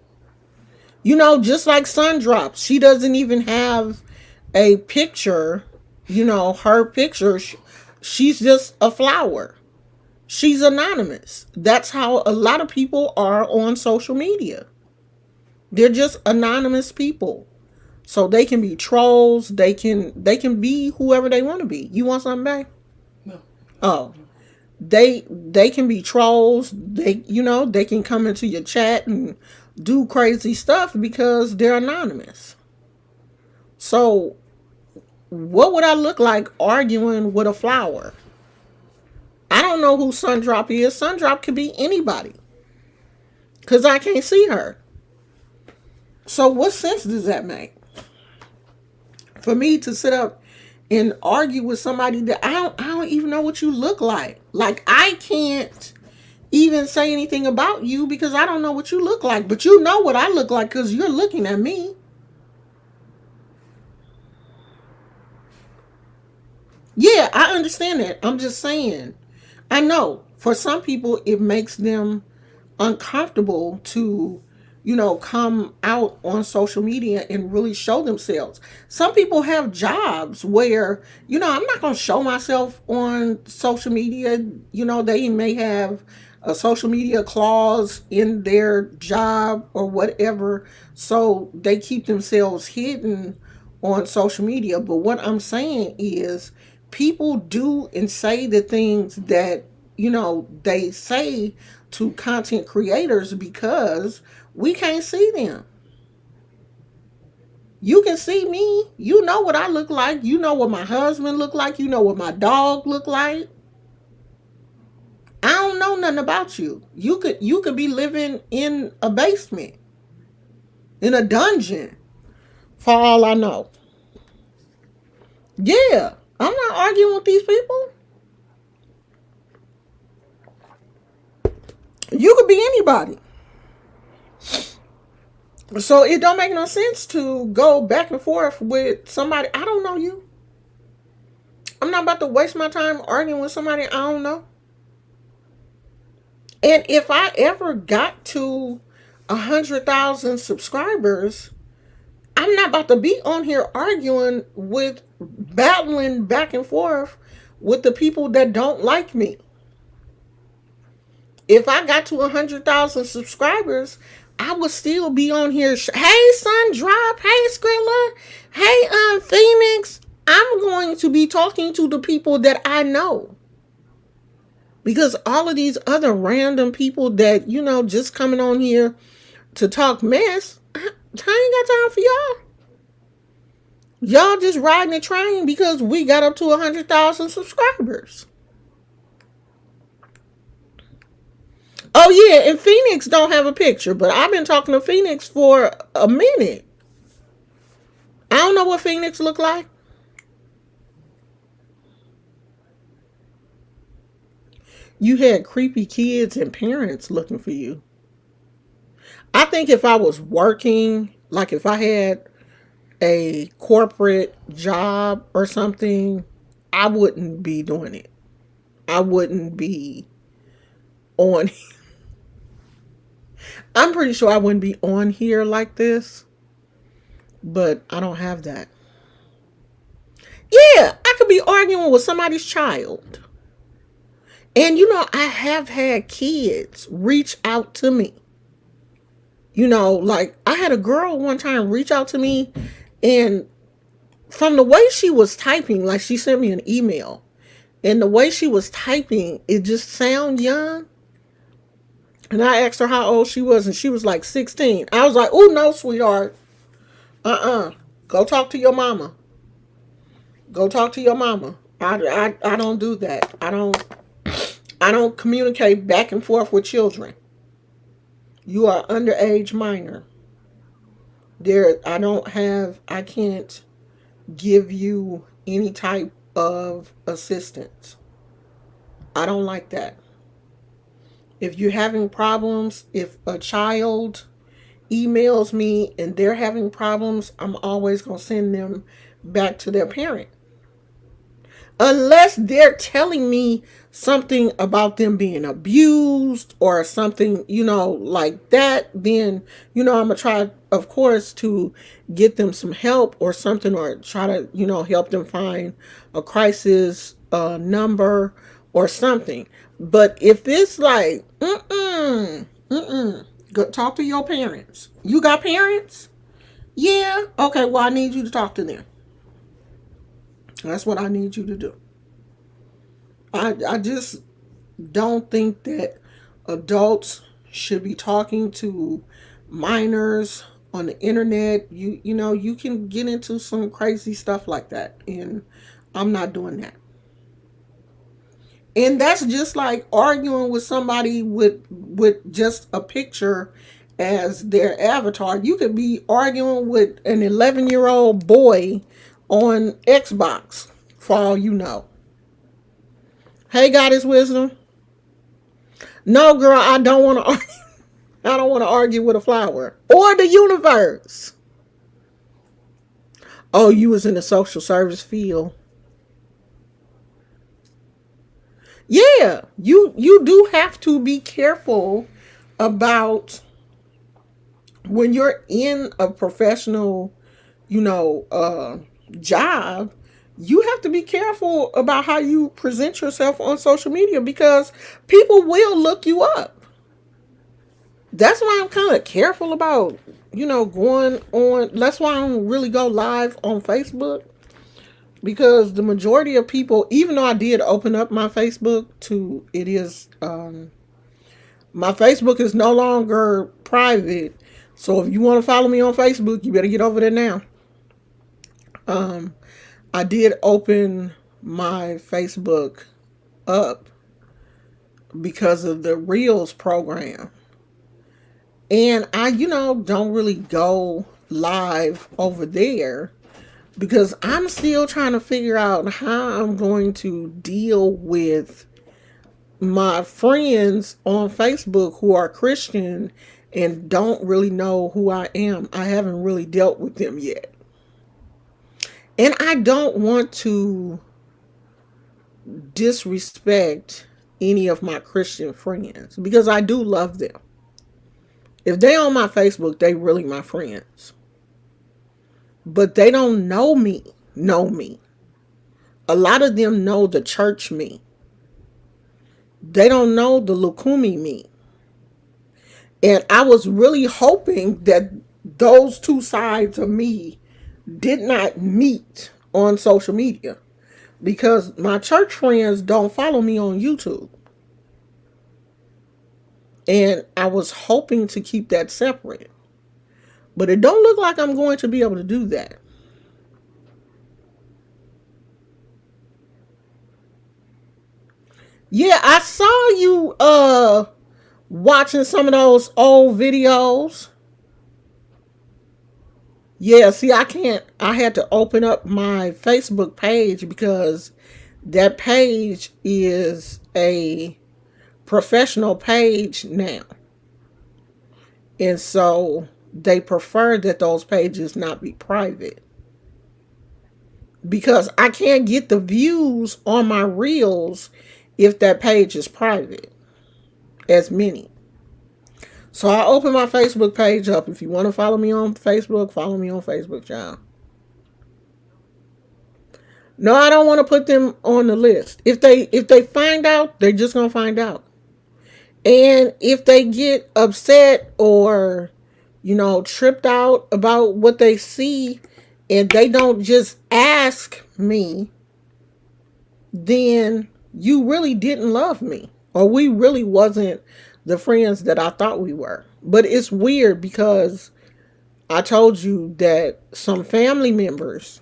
Just like Sundrop, she doesn't even have a picture, her picture. She's just a flower. She's anonymous. That's how a lot of people are on social media. They're just anonymous people. So they can be trolls. They can be whoever they want to be. You want something back? No. Oh. They can be trolls. They can come into your chat and do crazy stuff because they're anonymous. So what would I look like arguing with a flower? I don't know who Sundrop is. Sundrop could be anybody because I can't see her. So what sense does that make? For me to sit up and argue with somebody that I don't even know what you look like. Like, I can't even say anything about you because I don't know what you look like. But you know what I look like because you're looking at me. Yeah, I understand that. I'm just saying. I know for some people it makes them uncomfortable to, come out on social media and really show themselves. Some people have jobs where, I'm not going to show myself on social media. They may have a social media clause in their job or whatever. So they keep themselves hidden on social media. But what I'm saying is people do and say the things that, they say to content creators because we can't see them. You can see me. You know what I look like. You know what my husband look like. You know what my dog look like. I don't know nothing about you. You could be living in a basement, in a dungeon, for all I know. Yeah, I'm not arguing with these people. You could be anybody. So it don't make no sense to go back and forth with somebody. I don't know you. I'm not about to waste my time arguing with somebody I don't know. And if I ever got to 100,000 subscribers, I'm not about to be on here arguing with, battling back and forth with the people that don't like me. If I got to 100,000 subscribers, I would still be on here. Hey, Sun Drop. Hey, Skrilla. Hey, Phoenix. I'm going to be talking to the people that I know. Because all of these other random people that, just coming on here to talk mess, I ain't got time for y'all. Y'all just riding the train because we got up to 100,000 subscribers. Oh yeah, and Phoenix don't have a picture, but I've been talking to Phoenix for a minute. I don't know what Phoenix look like. You had creepy kids and parents looking for you. I think if I was working, like if I had a corporate job or something, I wouldn't be doing it. I wouldn't be on. I'm pretty sure I wouldn't be on here like this, but I don't have that. Yeah, I could be arguing with somebody's child. And I have had kids reach out to me. Like I had a girl one time reach out to me, and from the way she was typing, like she sent me an email, and the way she was typing, it just sounded young. And I asked her how old she was, and she was like 16. I was like, oh no, sweetheart. Go talk to your mama. Go talk to your mama. I don't do that. I don't communicate back and forth with children. You are underage minor. I can't give you any type of assistance. I don't like that. If you're having problems, if a child emails me and they're having problems, I'm always going to send them back to their parent. Unless they're telling me something about them being abused or something, like that, then, I'm going to try, of course, to get them some help or something, or try to, help them find a crisis number or something. But if it's like, go talk to your parents. You got parents? Yeah. Okay, well, I need you to talk to them. That's what I need you to do. I just don't think that adults should be talking to minors on the internet. You can get into some crazy stuff like that, and I'm not doing that. And that's just like arguing with somebody with just a picture as their avatar. You could be arguing with an 11-year-old boy on Xbox for all you know. Hey, Goddess Wisdom. No, girl, I don't want to argue. I don't want to argue with a flower or the universe. Oh, you was in the social service field. Yeah, you do have to be careful about when you're in a professional, job. You have to be careful about how you present yourself on social media, because people will look you up. That's why I'm kind of careful about, going on. That's why I don't really go live on Facebook, because the majority of people, even though I did open up my Facebook to, my Facebook is no longer private. So if you want to follow me on Facebook, you better get over there now. I did open my Facebook up because of the Reels program. And I, don't really go live over there because I'm still trying to figure out how I'm going to deal with my friends on Facebook who are Christian and don't really know who I am, I haven't really dealt with them yet. And I don't want to disrespect any of my Christian friends because I do love them. If they on my Facebook, they really my friends. But they don't know me. A lot of them know the church me. They don't know the Lukumi me. And I was really hoping that those two sides of me did not meet on social media because my church friends don't follow me on YouTube. And I was hoping to keep that separate. But it don't look like I'm going to be able to do that. Yeah, I saw you watching some of those old videos. Yeah, see, I had to open up my Facebook page because that page is a professional page now. And so they prefer that those pages not be private because I can't get the views on my reels if that page is private as many. So I open my Facebook page up. If you want to follow me on Facebook, follow me on Facebook, y'all. No, I don't want to put them on the list. If they find out, they're just gonna find out. And if they get upset or tripped out about what they see and they don't just ask me, then you really didn't love me. Or we really wasn't the friends that I thought we were. But it's weird because I told you that some family members,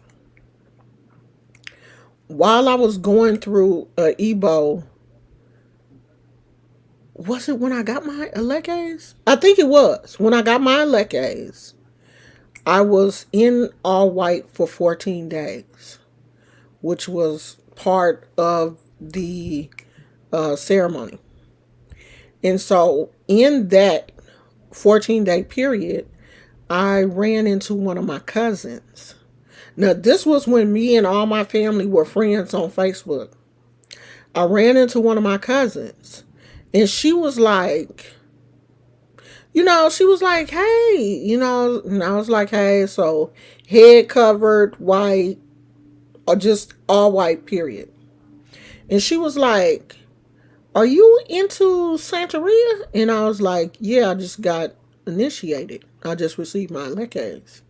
while I was going through Ebo, was it when I got my Elekes? I think it was. When I got my Elekes, I was in all white for 14 days, which was part of the ceremony. And so in that 14-day period, I ran into one of my cousins. Now, this was when me and all my family were friends on Facebook. I ran into one of my cousins, and she was like, hey, and I was like, hey, so head covered, white, or just all white, period. And she was like, are you into Santeria? And I was like, yeah, I just got initiated. I just received my Elekes.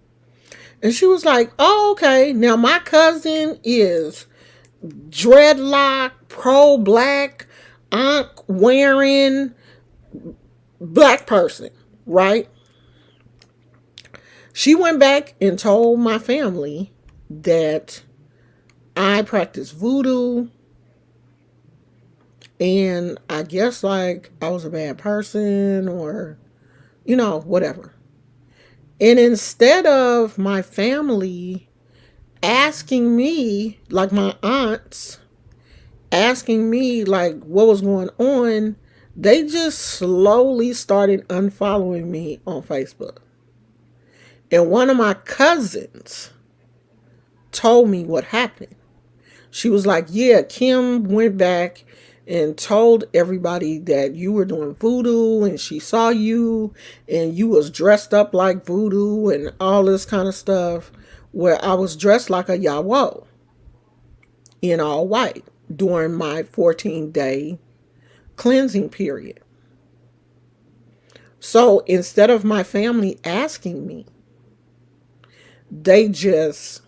And she was like, oh, okay. Now, my cousin is dreadlock, pro-black, ankh wearing black person, right? She went back and told my family that I practice voodoo and I guess like I was a bad person or, whatever. And instead of my family asking me, like my aunts, asking me like what was going on, they just slowly started unfollowing me on Facebook. And one of my cousins told me what happened. She was like, yeah, Kim went back and told everybody that you were doing voodoo and she saw you and you was dressed up like voodoo and all this kind of stuff, where I was dressed like a Yawo in all white during my 14-day cleansing period. So instead of my family asking me, they just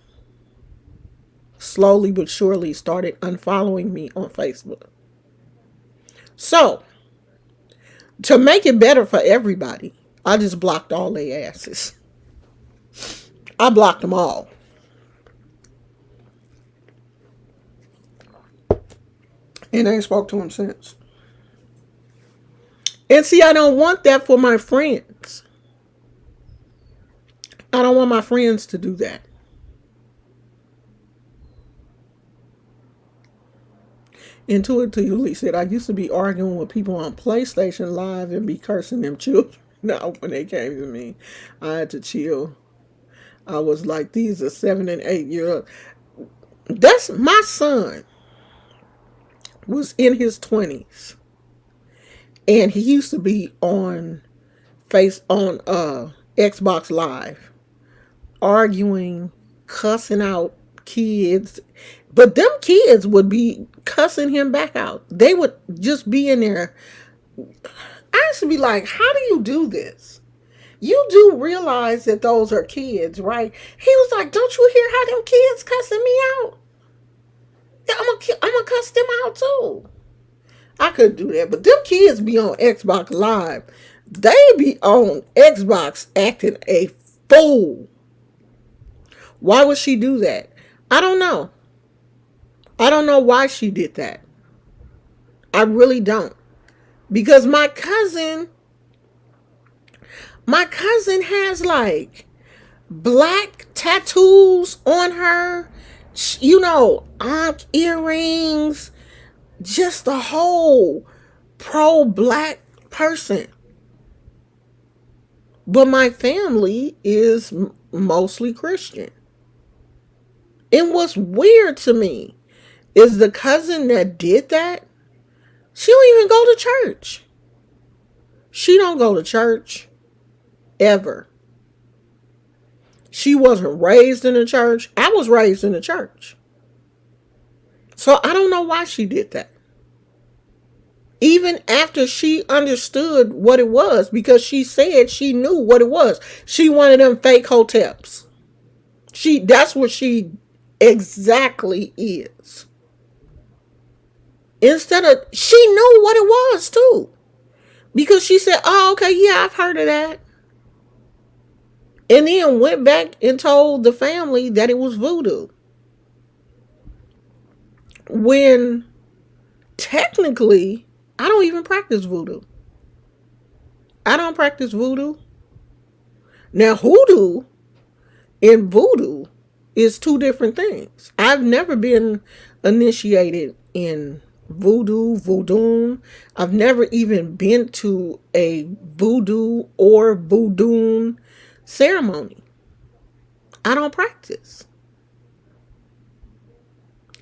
slowly but surely started unfollowing me on Facebook. So, to make it better for everybody, I just blocked all their asses. I blocked them all. And I ain't spoke to them since. And see, I don't want that for my friends. I don't want my friends to do that. Intuitively said, I used to be arguing with people on PlayStation Live and be cursing them children. Now, when they came to me, I had to chill. I was like, these are 7 and 8 year olds. That's my son was in his 20s, and he used to be on Xbox Live, arguing, cussing out kids. But them kids would be cussing him back out. They would just be in there. I used to be like, how do you do this? You do realize that those are kids, right? He was like, don't you hear how them kids cussing me out? Yeah, I'm gonna cuss them out too. I couldn't do that. But them kids be on Xbox Live. They be on Xbox acting a fool. Why would she do that? I don't know. I don't know why she did that. I really don't. Because my cousin has like black tattoos on her, ankh earrings, just a whole pro black person. But my family is mostly Christian. And what's weird to me is the cousin that did that, she don't even go to church. She don't go to church ever. She wasn't raised in the church. I was raised in the church. So I don't know why she did that. Even after she understood what it was, because she said she knew what it was. She wanted them fake hoteps. That's what she exactly is. She knew what it was too. Because she said, oh, okay, yeah, I've heard of that. And then went back and told the family that it was voodoo. When technically, I don't even practice voodoo. I don't practice voodoo. Now, hoodoo and voodoo is two different things. I've never been initiated in voodoo. I've never even been to a voodoo or voodoo ceremony. I don't practice.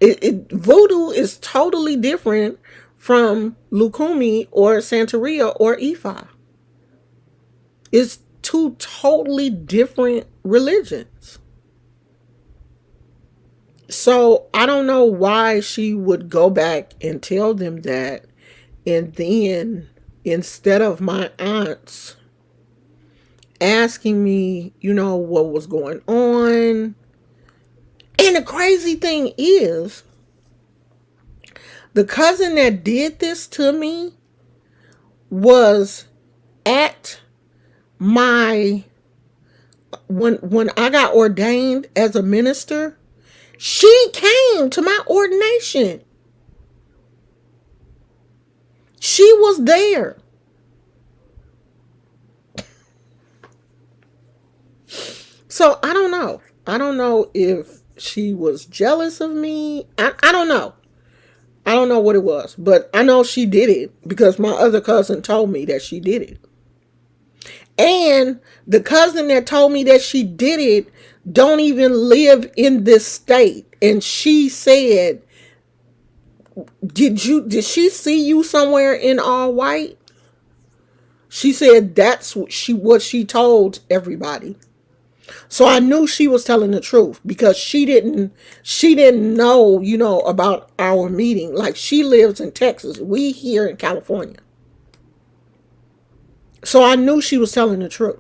Voodoo is totally different from Lukumi or Santeria or Ifa. It's two totally different religions. So I don't know why she would go back and tell them that, and then instead of my aunts asking me, what was going on. And the crazy thing is, the cousin that did this to me was at my when I got ordained as a minister. She came to my ordination. She was there. So I don't know. I don't know if she was jealous of me. I don't know. I don't know what it was. But I know she did it because my other cousin told me that she did it. And the cousin that told me that she did it don't even live in this state. And she said, did she see you somewhere in all white? She said that's what she told everybody. So I knew she was telling the truth because she didn't know, about our meeting. Like, she lives in Texas. We here in California. So I knew she was telling the truth.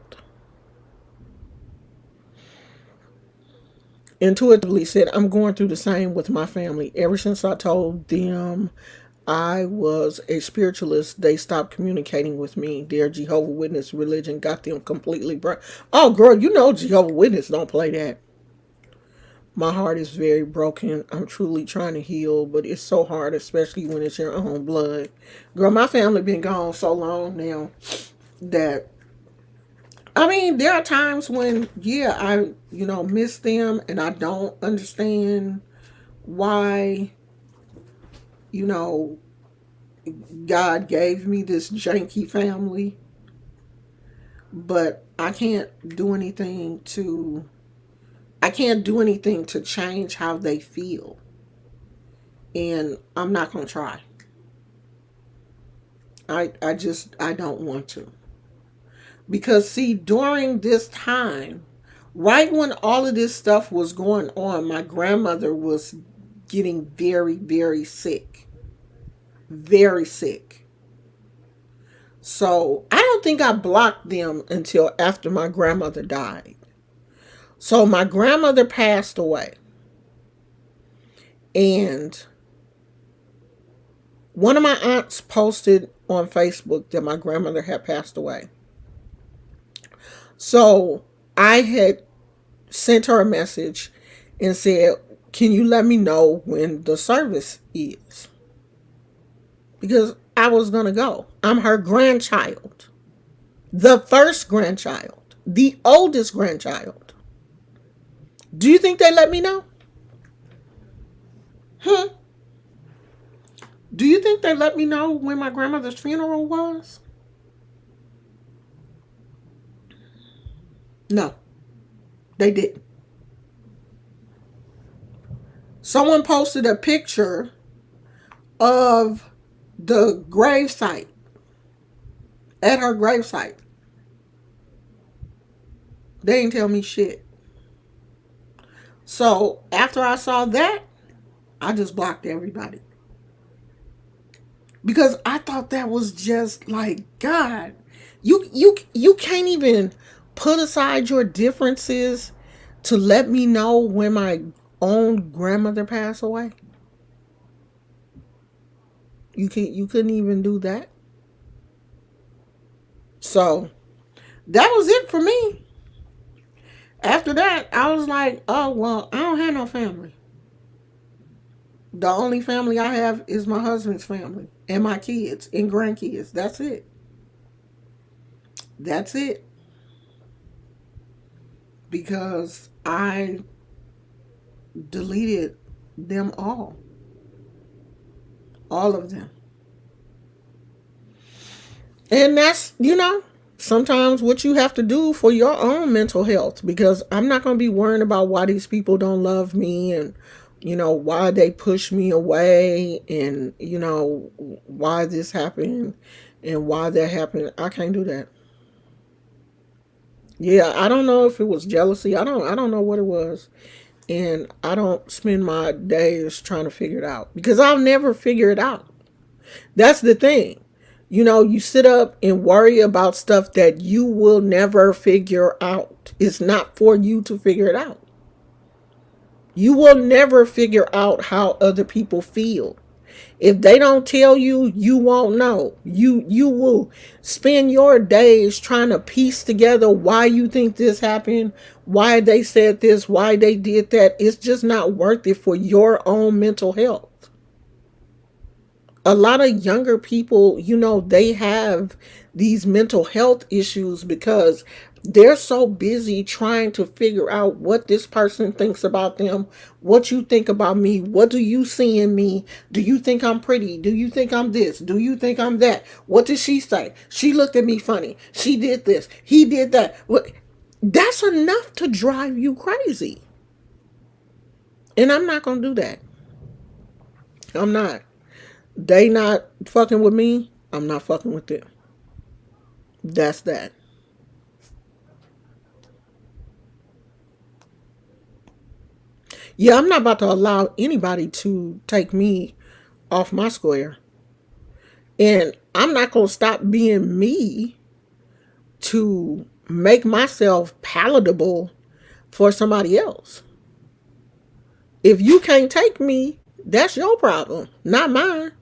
Intuitively said, I'm going through the same with my family. Ever since I told them I was a spiritualist, they stopped communicating with me. Their Jehovah's Witness religion got them completely broke. Oh, girl, Jehovah's Witness don't play that. My heart is very broken. I'm truly trying to heal, but it's so hard, especially when it's your own blood. Girl, my family been gone so long now that, there are times when, I, miss them, and I don't understand why you know, God gave me this janky family, but I can't do anything to change how they feel. And I'm not going to try. I don't want to. Because see, during this time, right when all of this stuff was going on, my grandmother was getting very, very sick. Very sick. So I don't think I blocked them until after my grandmother died. So my grandmother passed away. And one of my aunts posted on Facebook that my grandmother had passed away. So I had sent her a message and said, "Can you let me know when the service is?" Because I was going to go. I'm her grandchild, the first grandchild, the oldest grandchild. Do you think they let me know? Hmm. Do you think they let me know when my grandmother's funeral was? No, they didn't. Someone posted a picture of the gravesite, at her gravesite. They didn't tell me shit. So after I saw that, I just blocked everybody. Because I thought that was just like, God, you can't even put aside your differences to let me know when my own grandmother passed away. You couldn't even do that. So that was it for me. After that, I was like, oh well, I don't have no family. The only family I have is my husband's family and my kids and grandkids. That's it. That's it. Because I deleted them all of them. And that's, sometimes what you have to do for your own mental health, because I'm not going to be worrying about why these people don't love me and, why they push me away and, why this happened and why that happened. I can't do that. Yeah, I don't know if it was jealousy. I don't know what it was. And I don't spend my days trying to figure it out because I'll never figure it out. That's the thing. You sit up and worry about stuff that you will never figure out. It's not for you to figure it out. You will never figure out how other people feel. If they don't tell you, you won't know. You will spend your days trying to piece together why you think this happened, why they said this, why they did that. It's just not worth it for your own mental health. A lot of younger people, they have these mental health issues because they're so busy trying to figure out what this person thinks about them, what you think about me, what do you see in me? Do you think I'm pretty? Do you think I'm this? Do you think I'm that? What did she say? She looked at me funny. She did this. He did that. That's enough to drive you crazy. And I'm not going to do that. I'm not. They not fucking with me, I'm not fucking with them. That's that. Yeah, I'm not about to allow anybody to take me off my square. And I'm not going to stop being me to make myself palatable for somebody else. If you can't take me, that's your problem, not mine.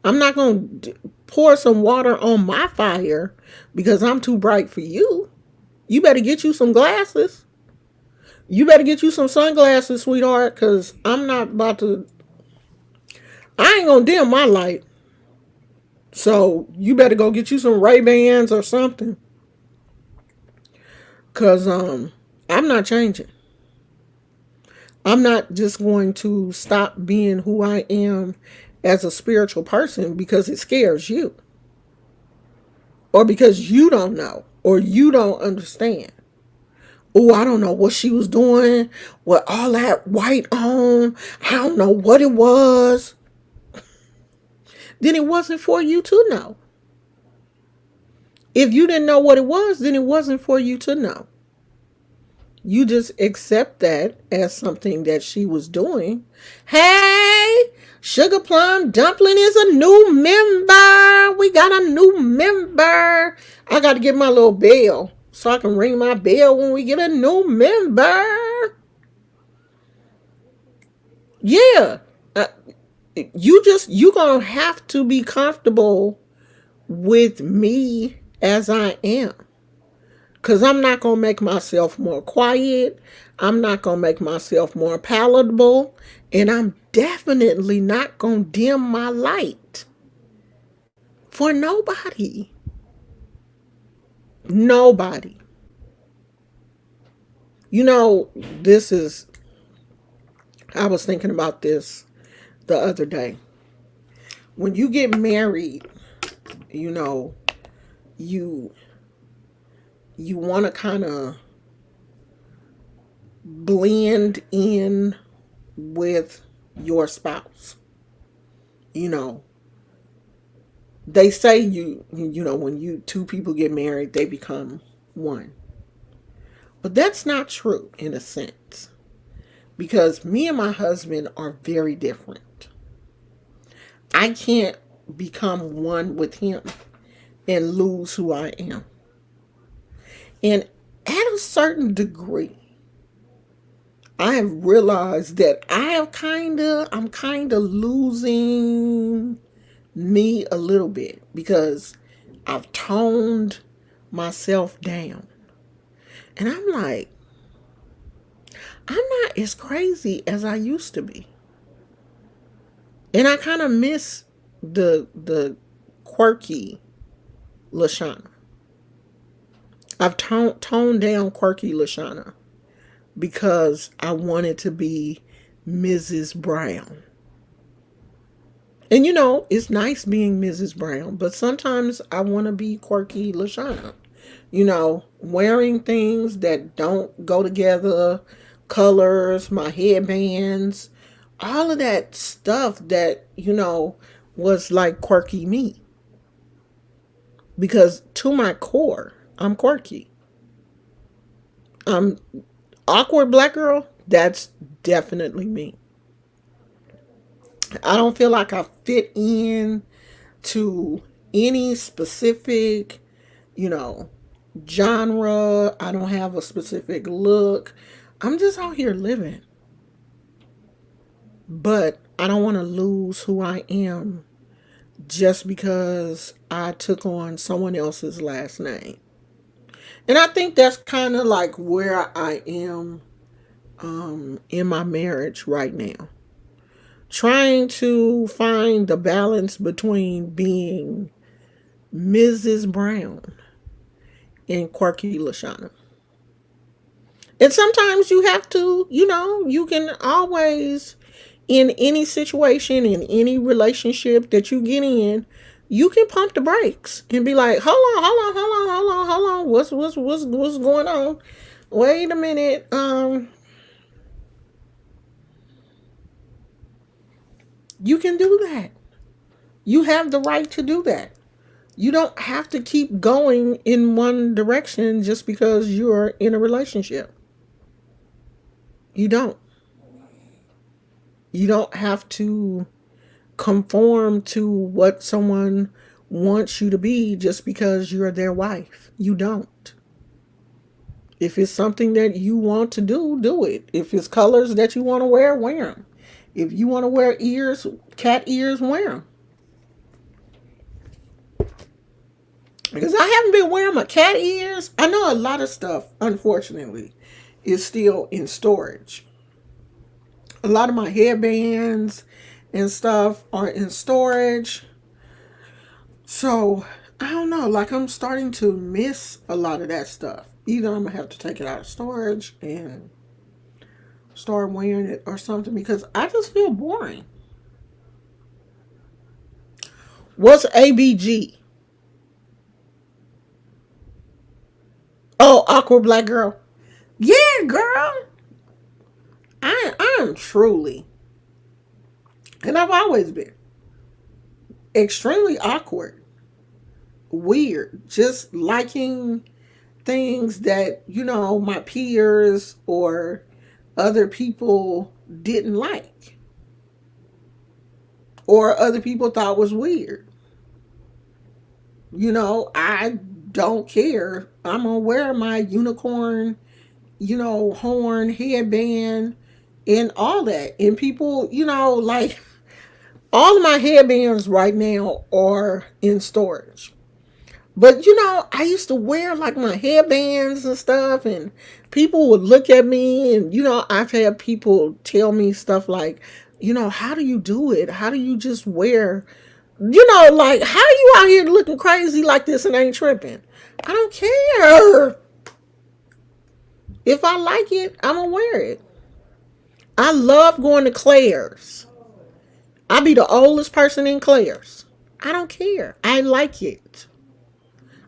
I'm not going to pour some water on my fire because I'm too bright for you. You better get you some glasses. You better get you some sunglasses, sweetheart, because I'm not about to. I ain't going to dim my light. So you better go get you some Ray-Bans or something. Because I'm not changing. I'm not just going to stop being who I am as a spiritual person because it scares you, or because you don't know, or you don't understand. Oh, I don't know what she was doing with all that white on. I don't know what it was. Then it wasn't for you to know. If you didn't know what it was, then it wasn't for you to know. You just accept that as something that she was doing. Hey, Sugar Plum Dumpling is a new member. We got a new member. I got to get my little bell so I can ring my bell when we get a new member. Yeah. Uh, you gonna have to be comfortable with me as I am. Because I'm not going to make myself more quiet. I'm not going to make myself more palatable. And I'm definitely not going to dim my light for nobody. Nobody. You know, I was thinking about this the other day. When you get married, you know, you want to kind of blend in with your spouse. You know, they say when two people get married, they become one. But that's not true in a sense, because me and my husband are very different. I can't become one with him and lose who I am. And at a certain degree, I have realized that I'm kind of losing me a little bit because I've toned myself down. And I'm like, I'm not as crazy as I used to be. And I kind of miss the quirky Lashana. I've toned down quirky Lashana because I wanted to be Mrs. Brown. And it's nice being Mrs. Brown, but sometimes I want to be quirky Lashana. Wearing things that don't go together, colors, my headbands, all of that stuff that, was like quirky me. Because to my core, I'm quirky. I'm awkward black girl. That's definitely me. I don't feel like I fit in to any specific, genre. I don't have a specific look. I'm just out here living. But I don't want to lose who I am just because I took on someone else's last name. And I think that's kind of like where I am in my marriage right now. Trying to find the balance between being Mrs. Brown and quirky Lashana. And sometimes you have to, you can always, in any situation, in any relationship that you get in, you can pump the brakes and be like, hold on. What's going on? Wait a minute. You can do that. You have the right to do that. You don't have to keep going in one direction just because you're in a relationship. You don't. You don't have to conform to what someone wants you to be just because you're their wife. You don't. If it's something that you want to do, do it. If it's colors that you want to wear them. If you want to wear ears, cat ears, wear them. Because I haven't been wearing my cat ears. I know a lot of stuff, unfortunately, is still in storage. A lot of my headbands and stuff are in storage. So, I don't know. Like, I'm starting to miss a lot of that stuff. Either I'm going to have to take it out of storage and start wearing it or something because I just feel boring. What's ABG? Oh, awkward black girl. Yeah, girl. I am truly, and I've always been extremely awkward, weird, just liking things that, my peers or other people didn't like or other people thought was weird. I don't care. I'm gonna wear my unicorn, horn headband and all that. And people, like all of my headbands right now are in storage. But I used to wear like my headbands and stuff, and people would look at me, and I've had people tell me stuff like, how do you do it? How do you just wear, like, how you out here looking crazy like this and ain't tripping? I don't care. If I like it, I'm gonna wear it. I love going to Claire's. I'll be the oldest person in Claire's. I don't care. I like it.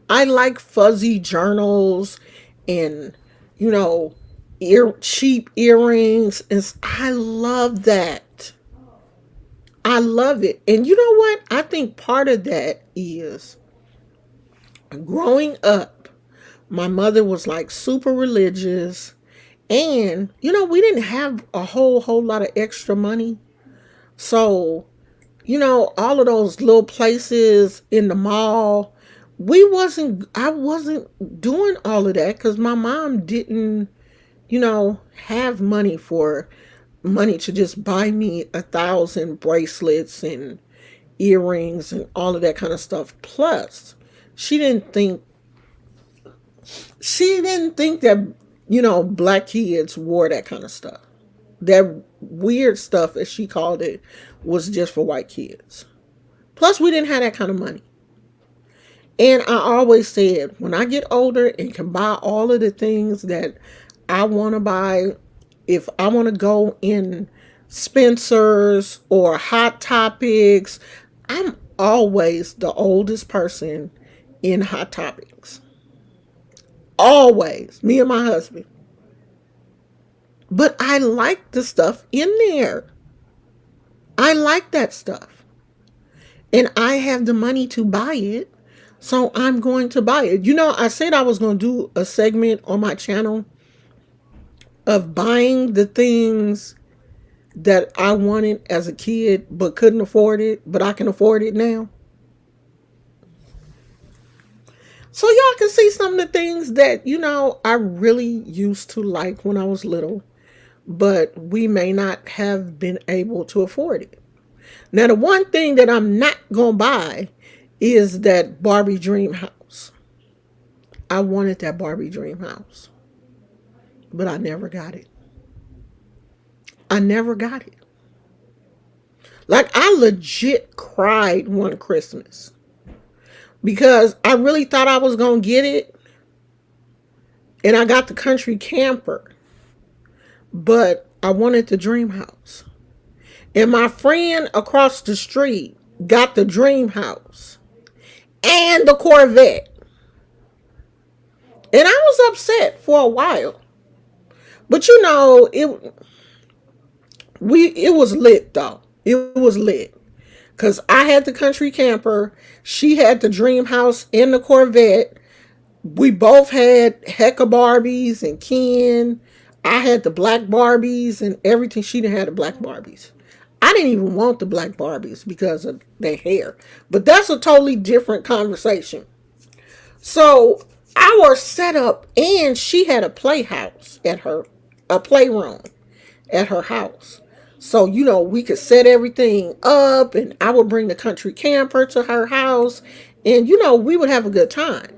I like fuzzy journals and, you know, cheap earrings. And I love that. I love it. And you know what? I think part of that is growing up, my mother was like super religious. And, we didn't have a whole lot of extra money. So, all of those little places in the mall, I wasn't doing all of that because my mom didn't, have money to just buy me 1,000 bracelets and earrings and all of that kind of stuff. Plus, she didn't think she didn't think that, black kids wore that kind of stuff. That weird stuff, as she called it, was just for white kids. Plus, we didn't have that kind of money. And I always said, when I get older and can buy all of the things that I want to buy, if I want to go in Spencer's or Hot Topics, I'm always the oldest person in Hot Topics. Always. Me and my husband. But I like the stuff in there. I like that stuff. And I have the money to buy it. So I'm going to buy it. I said I was going to do a segment on my channel of buying the things that I wanted as a kid but couldn't afford it, but I can afford it now. So y'all can see some of the things that, I really used to like when I was little, but we may not have been able to afford it. Now, the one thing that I'm not going to buy is that Barbie dream house. I wanted that Barbie dream house, but I never got it. I never got it. Like, I legit cried one Christmas because I really thought I was going to get it. And I got the country camper, but I wanted the dream house. And my friend across the street got the dream house and the Corvette. And I was upset for a while. But it was lit though. It was lit. Cause I had the country camper, she had the dream house and the Corvette. We both had Hecka Barbies and Ken. I had the black Barbies and everything. She didn't have the black Barbies. I didn't even want the black Barbies because of their hair. But that's a totally different conversation. So our setup, and she had a playhouse a playroom at her house. So, we could set everything up and I would bring the country camper to her house and, we would have a good time.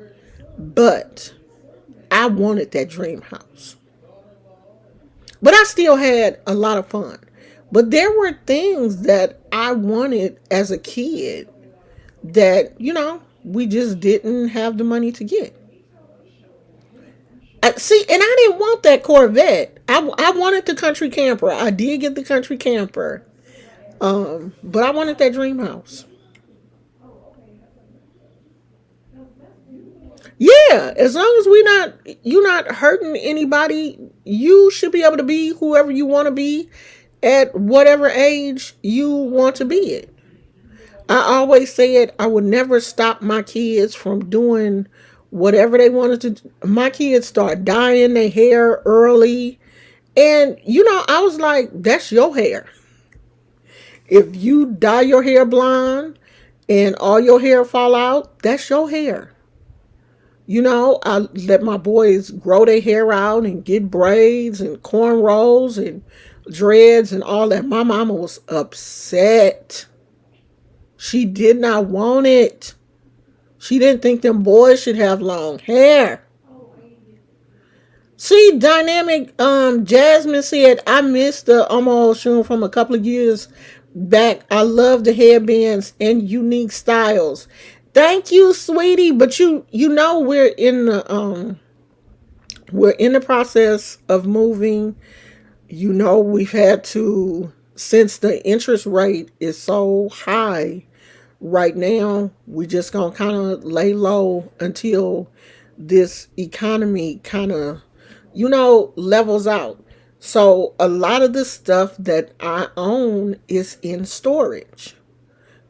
But I wanted that dream house. But I still had a lot of fun. But there were things that I wanted as a kid that, we just didn't have the money to get. See, and I didn't want that Corvette. I wanted the country camper. I did get the country camper. But I wanted that dream house. Yeah, as long as you're not hurting anybody, you should be able to be whoever you want to be at whatever age you want to be at. I always said I would never stop my kids from doing whatever they wanted to do. My kids start dyeing their hair early. And, I was like, that's your hair. If you dye your hair blonde and all your hair fall out, that's your hair. I let my boys grow their hair out and get braids and cornrows and dreads and all that. My mama was upset. She did not want it. She didn't think them boys should have long hair. See, Dynamic Jasmine said, I missed the almost shoe from a couple of years back. I love the headbands and unique styles. Thank you, sweetie. But we're in the process of moving. We've had to, since the interest rate is so high right now, we just gonna kind of lay low until this economy kind of, levels out. So a lot of the stuff that I own is in storage.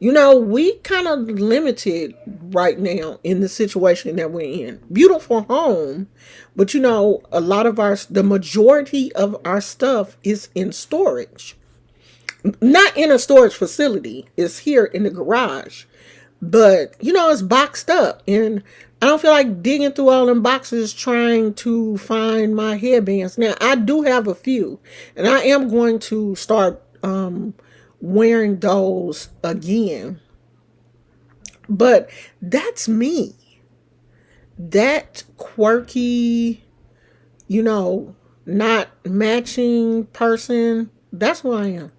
We kind of limited right now in the situation that we're in. Beautiful home, but the majority of our stuff is in storage. Not in a storage facility, it's here in the garage. But, it's boxed up. And I don't feel like digging through all them boxes trying to find my headbands. Now, I do have a few. And I am going to start wearing those again. But that's me. That quirky, not matching person. That's who I am.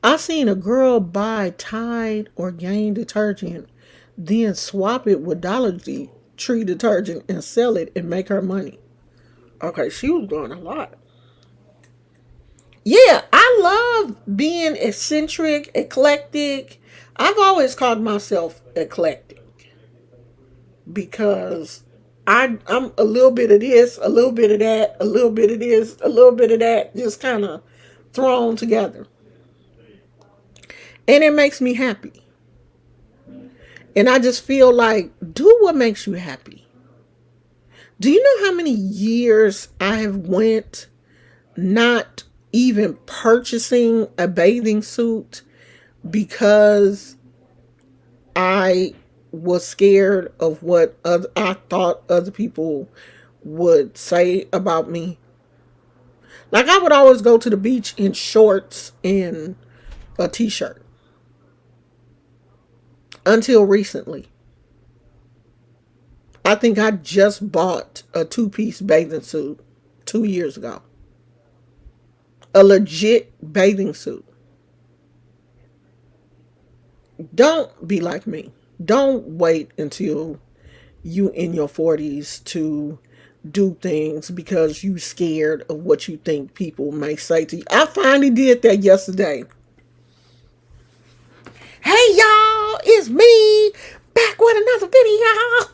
I seen a girl buy Tide Organic detergent, then swap it with Tree detergent and sell it and make her money. Okay, she was doing a lot. Yeah, I love being eccentric, eclectic. I've always called myself eclectic because I'm a little bit of this, a little bit of that, a little bit of this, a little bit of that, just kind of thrown together. And it makes me happy. And I just feel like, do what makes you happy. Do you know how many years I have went not even purchasing a bathing suit because I was scared of what I thought other people would say about me? Like, I would always go to the beach in shorts and a t-shirt until recently. I think I just bought a two-piece bathing suit 2 years ago. A legit bathing suit. Don't be like me. Don't wait until you in your 40s to do things because you scared of what you think people may say to you. I finally did that yesterday. Hey y'all, it's me back with another video.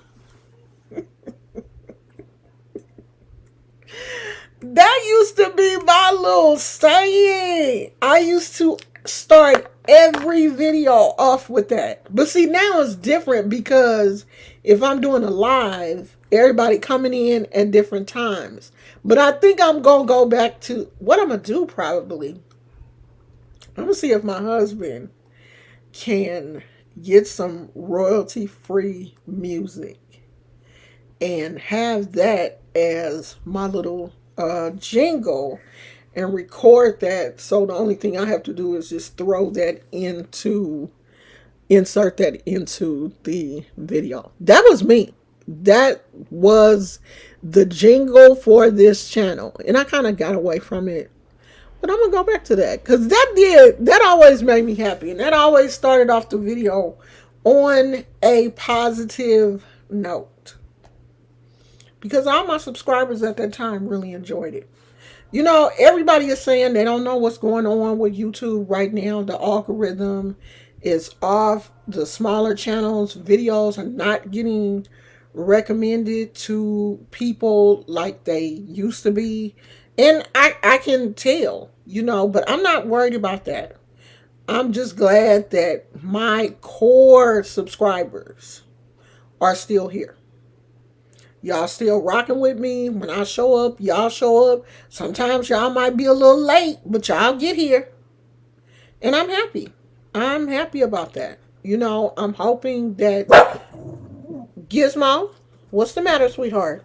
That used to be my little saying. I used to start every video off with that. But see, now it's different because if I'm doing a live, everybody coming in at different times. But I think I'm going to go back to what I'm going to do probably. I'm going to see if my husband can get some royalty free music and have that as my little jingle and record that. So the only thing I have to do is just insert that into the video. That was me. That was the jingle for this channel. And I kind of got away from it. But I'm going to go back to that because that always made me happy. And that always started off the video on a positive note. Because all my subscribers at that time really enjoyed it. Everybody is saying they don't know what's going on with YouTube right now, the algorithm is off. The smaller channels, videos are not getting recommended to people like they used to be. And I can tell, but I'm not worried about that. I'm just glad that my core subscribers are still here. Y'all still rocking with me. When I show up, y'all show up. Sometimes y'all might be a little late, but y'all get here. And I'm happy. I'm happy about that. I'm hoping that Gizmo, what's the matter, sweetheart?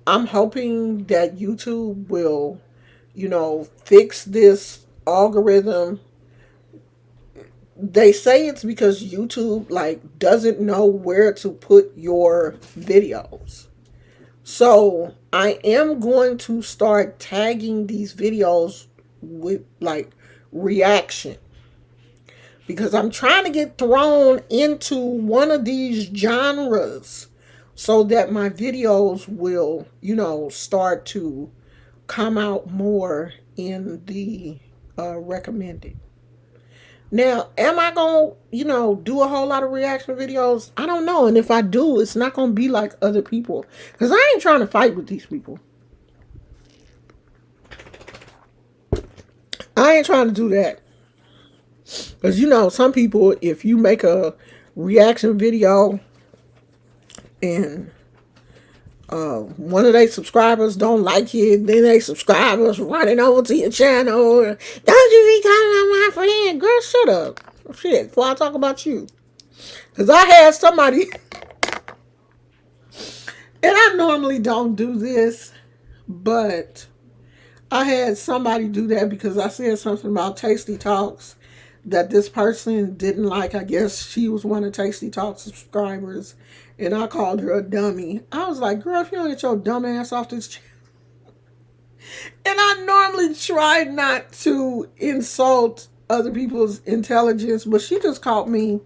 I'm hoping that YouTube will, fix this algorithm. They say it's because YouTube like doesn't know where to put your videos. So I am going to start tagging these videos with like reaction, because I'm trying to get thrown into one of these genres so that my videos will, start to come out more in the recommended. Now, am I going to, do a whole lot of reaction videos? I don't know. And if I do, it's not going to be like other people. Because I ain't trying to fight with these people. I ain't trying to do that. Because, some people, if you make a reaction video and one of their subscribers don't like it, then they subscribers running over to your channel. Don't you be calling on my friend? Girl, shut up. Shit, before I talk about you. Because I had somebody, and I normally don't do this, but I had somebody do that because I said something about Tasty Talks that this person didn't like. I guess she was one of Tasty Talks subscribers, and I called her a dummy. I was like, girl, if you don't get your dumb ass off this channel. And I normally try not to insult other people's intelligence, but she just caught me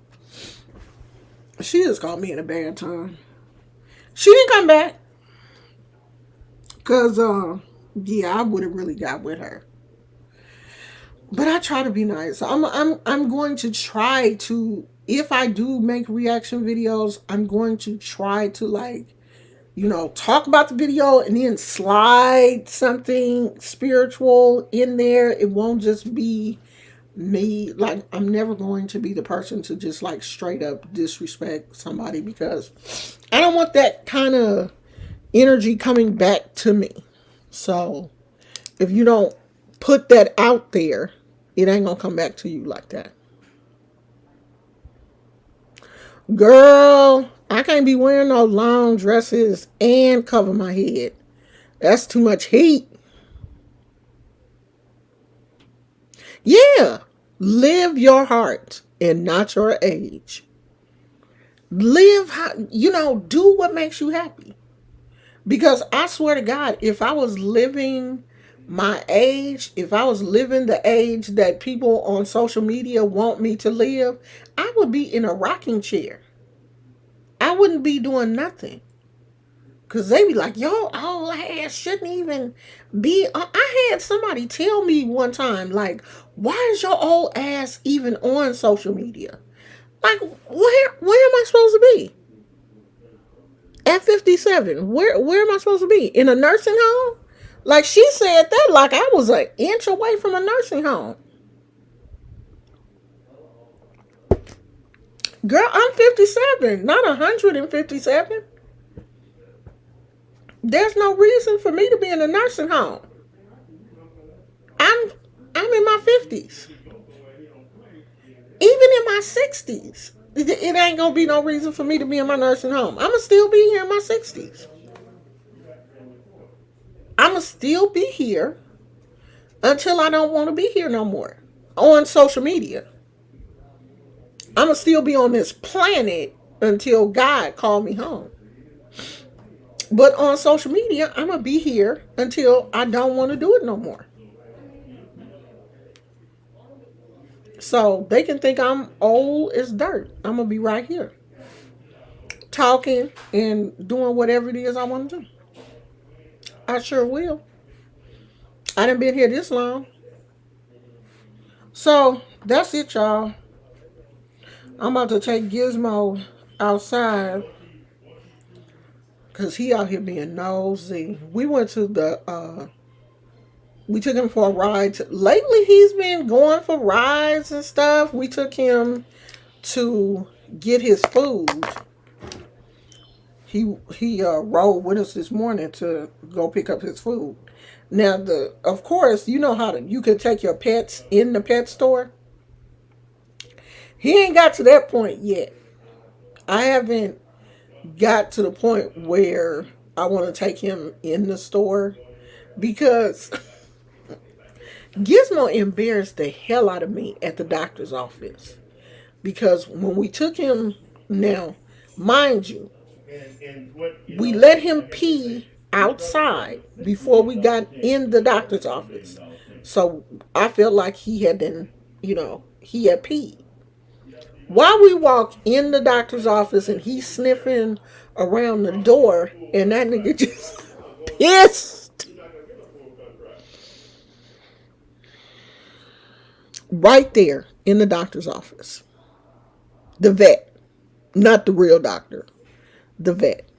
in a bad time. She didn't come back. Because, yeah, I would have really got with her. But I try to be nice. I'm going to try to, if I do make reaction videos, I'm going to try to like, talk about the video and then slide something spiritual in there. It won't just be me. Like, I'm never going to be the person to just like straight up disrespect somebody, because I don't want that kind of energy coming back to me. So if you don't put that out there, it ain't gonna come back to you like that. Girl, I can't be wearing no long dresses and cover my head. That's too much heat. Yeah, live your heart and not your age. Live how, do what makes you happy. Because I swear to God, if I was living my age, if I was living the age that people on social media want me to live, I would be in a rocking chair. I wouldn't be doing nothing. Because they be like, yo, old ass shouldn't even be. I had somebody tell me one time, like, why is your old ass even on social media? Like, where am I supposed to be? At 57, where am I supposed to be? In a nursing home? Like, she said that like I was an inch away from a nursing home. Girl, I'm 57, not 157. There's no reason for me to be in a nursing home. I'm in my 50s. Even in my 60s. It ain't gonna be no reason for me to be in my nursing home. I'ma still be here in my 60s. I'ma still be here until I don't want to be here no more. On social media. I'ma still be on this planet until God call me home. But on social media, I'ma be here until I don't want to do it no more. So they can think I'm old as dirt. I'm gonna be right here, talking and doing whatever it is I want to do. I sure will. I done been here this long. So that's it, y'all. I'm about to take Gizmo outside because he out here being nosy. We took him for a ride. Lately, he's been going for rides and stuff. We took him to get his food. He rode with us this morning to go pick up his food. Now, of course, you know you can take your pets in the pet store. He ain't got to that point yet. I haven't got to the point where I want to take him in the store because Gizmo embarrassed the hell out of me at the doctor's office. Because when we took him, now, mind you, we let him pee outside before we got in the doctor's office. So I felt like he had been, he had peed. While we walk in the doctor's office and he's sniffing around the door, and that nigga just pissed right there in the doctor's office. The vet, not the real doctor, the vet.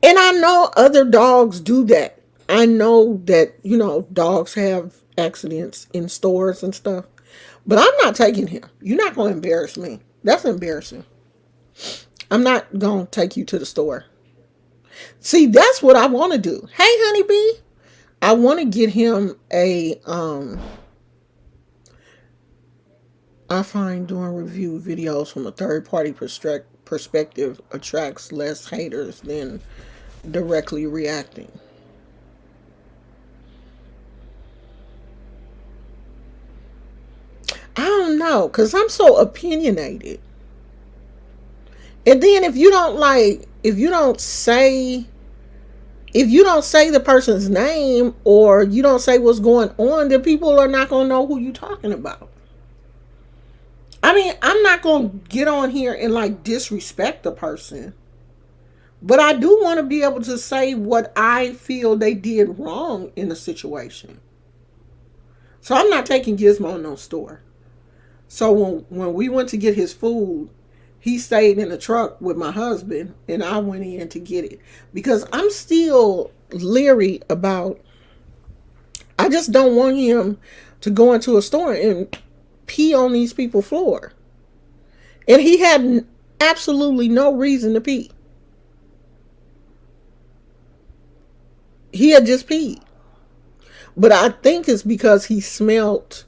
And I know other dogs do that. I know that, dogs have accidents in stores and stuff. But I'm not taking him. You're not going to embarrass me. That's embarrassing. I'm not going to take you to the store. See, that's what I want to do. Hey, honeybee. I want to get him I find doing review videos from a third party perspective attracts less haters than directly reacting. I don't know, because I'm so opinionated. And then if you don't say the person's name or you don't say what's going on, then people are not going to know who you're talking about. I mean, I'm not going to get on here and disrespect the person. But I do want to be able to say what I feel they did wrong in the situation. So I'm not taking Gizmo in no store. So when we went to get his food, he stayed in the truck with my husband and I went in to get it. Because I'm still leery about, I just don't want him to go into a store and pee on these people's floor. And he had absolutely no reason to pee. He had just peed. But I think it's because he smelled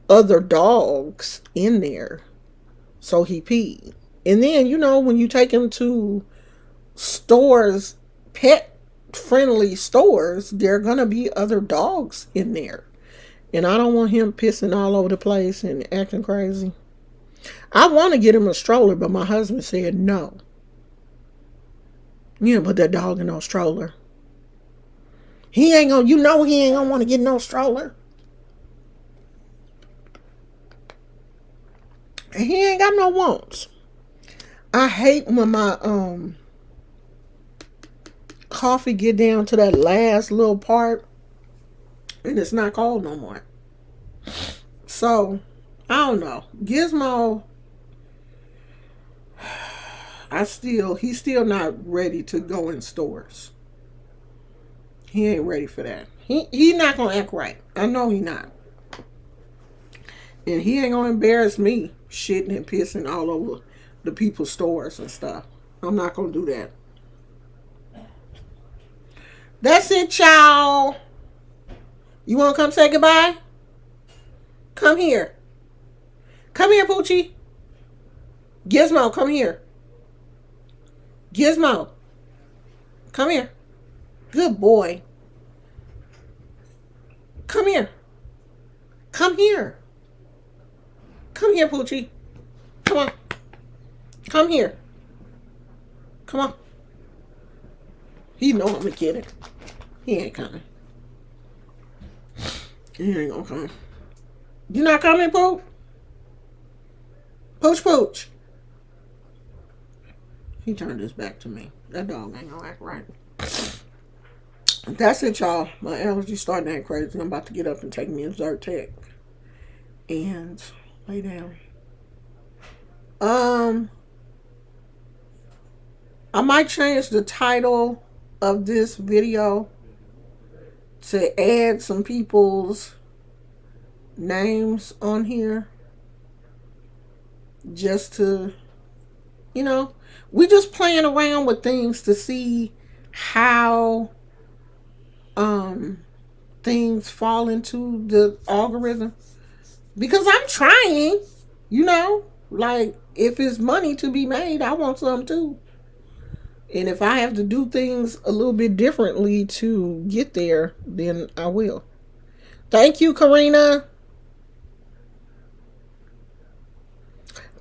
other dogs in there. So he peed. And then, when you take him to stores, pet friendly stores, there are going to be other dogs in there. And I don't want him pissing all over the place and acting crazy. I want to get him a stroller, but my husband said no. You put that dog in no stroller. He ain't gonna want to get no stroller. And he ain't got no wants. I hate when my coffee get down to that last little part and it's not cold no more. So, I don't know. Gizmo, he's still not ready to go in stores. He ain't ready for that. He not gonna act right. I know he not. And he ain't gonna embarrass me shitting and pissing all over the people's stores and stuff. I'm not gonna do that. That's it, y'all. You wanna come say goodbye? Come here. Come here, Poochie. Gizmo, come here. Gizmo. Come here. Good boy. Come here. Come here. Come here, Poochie. Come on. Come here. Come on. He know I'm gonna get it. He ain't coming. He ain't gonna come. You not coming, Pooch? Pooch. He turned his back to me. That dog ain't gonna act right. That's it, y'all. My allergies starting to act crazy. I'm about to get up and take me a Zyrtec and lay down. Um, I might change the title of this video to add some people's names on here just to, you know, we just playing around with things to see how um things fall into the algorithm, because I'm trying, like if it's money to be made, I want some too. And if I have to do things a little bit differently to get there, then I will. Thank you, Karina.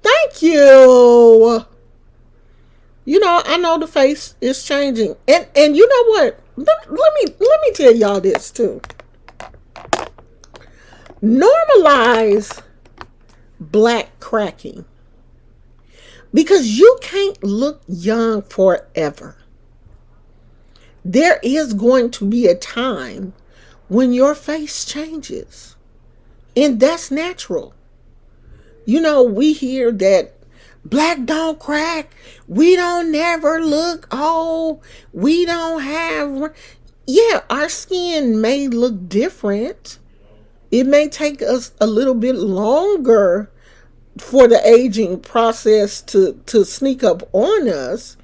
Thank you. I know the face is changing. And you know what? Let me tell y'all this too. Normalize black cracking, because you can't look young forever. There is going to be a time when your face changes, and that's natural. We hear that black don't crack, we don't never look old, we don't have. Yeah, our skin may look different. It may take us a little bit longer for the aging process to sneak up on us.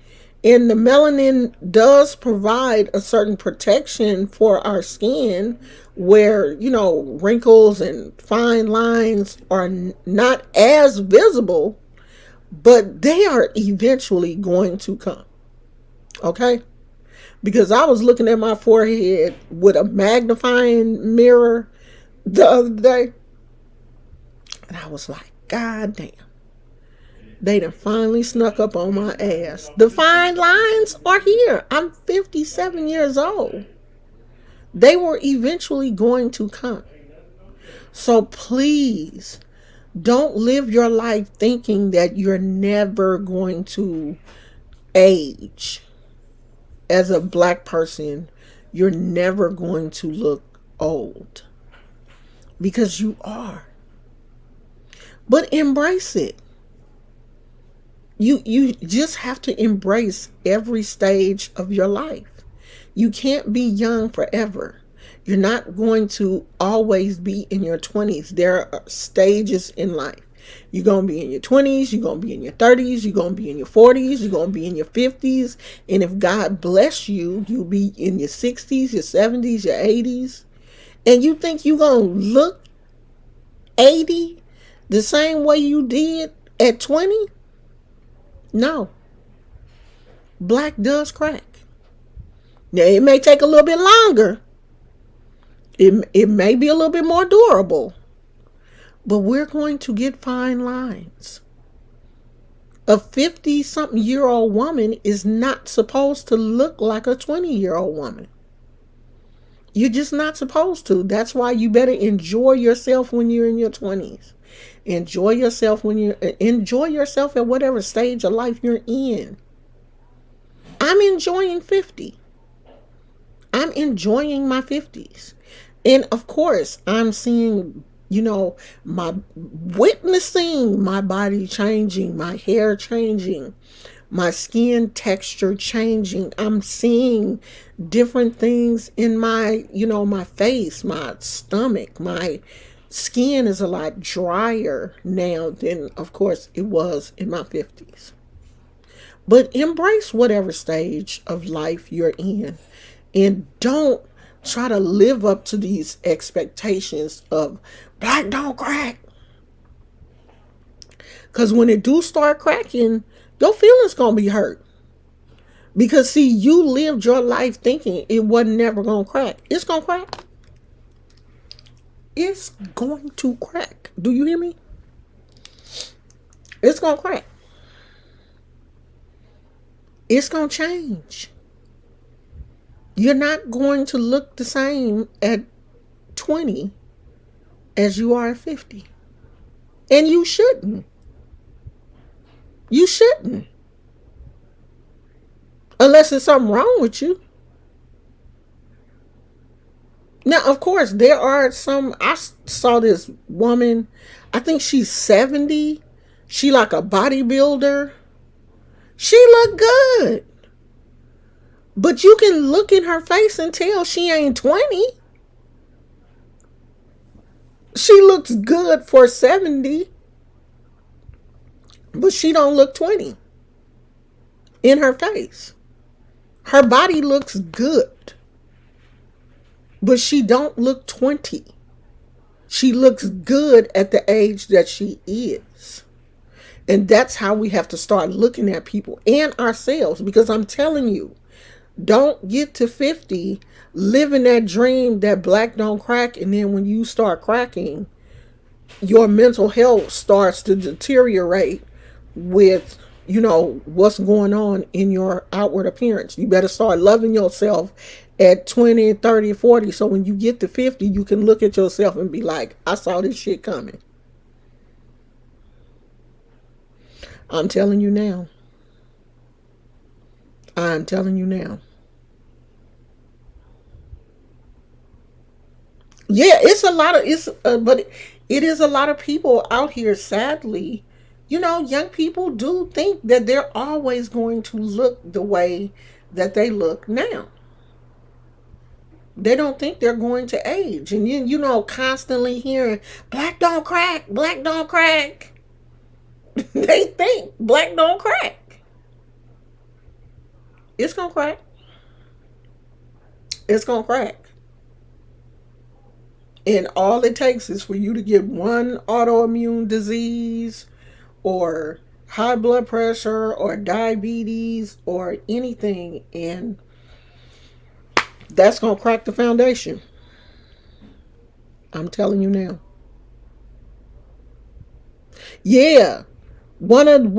And the melanin does provide a certain protection for our skin where, wrinkles and fine lines are not as visible, but they are eventually going to come. Okay? Because I was looking at my forehead with a magnifying mirror the other day, and I was like, God damn. They done finally snuck up on my ass. The fine lines are here. I'm 57 years old. They were eventually going to come. So please don't live your life thinking that you're never going to age. As a black person, you're never going to look old. Because you are. But embrace it. You just have to embrace every stage of your life. You can't be young forever. You're not going to always be in your 20s. There are stages in life. You're going to be in your 20s, you're going to be in your 30s, you're going to be in your 40s, you're going to be in your 50s. And if God bless you, you'll be in your 60s, your 70s, your 80s. And you think you're going to look 80 the same way you did at 20? No. Black does crack. Now, it may take a little bit longer. It may be a little bit more durable. But we're going to get fine lines. A 50-something-year-old woman is not supposed to look like a 20-year-old woman. You're just not supposed to. That's why you better enjoy yourself when you're in your 20s. Enjoy yourself at whatever stage of life you're in. I'm enjoying 50. I'm enjoying my 50s. And of course, I'm seeing, witnessing my body changing, my hair changing, my skin texture changing. I'm seeing different things in my face, my stomach, my skin is a lot drier now than, of course, it was in my 50s. But embrace whatever stage of life you're in, and don't try to live up to these expectations of black don't crack. Because when it do start cracking, your feelings gonna be hurt. Because see, you lived your life thinking it wasn't never gonna crack. It's gonna crack. It's going to crack. Do you hear me? It's going to crack. It's going to change. You're not going to look the same at 20 as you are at 50. And you shouldn't. You shouldn't. Unless there's something wrong with you. Now, of course, there are some. I saw this woman, I think she's 70, She like a bodybuilder. She look good. But you can look in her face and tell she ain't 20. She looks good for 70, but she don't look 20 in her face. Her body looks good, but she don't look 20. She looks good at the age that she is. And that's how we have to start looking at people and ourselves, because I'm telling you, don't get to 50 living that dream that black don't crack, and then when you start cracking, your mental health starts to deteriorate with, what's going on in your outward appearance. You better start loving yourself at 20, 30, 40, so when you get to 50, you can look at yourself and be like, I saw this shit coming. I'm telling you now. I'm telling you now. Yeah, but it is a lot of people out here, sadly. Young people do think that they're always going to look the way that they look now. They don't think they're going to age. And constantly hearing, black don't crack, black don't crack. They think black don't crack. It's gonna crack. It's gonna crack. And all it takes is for you to get one autoimmune disease or high blood pressure or diabetes or anything, and that's going to crack the foundation. I'm telling you now. Yeah. One of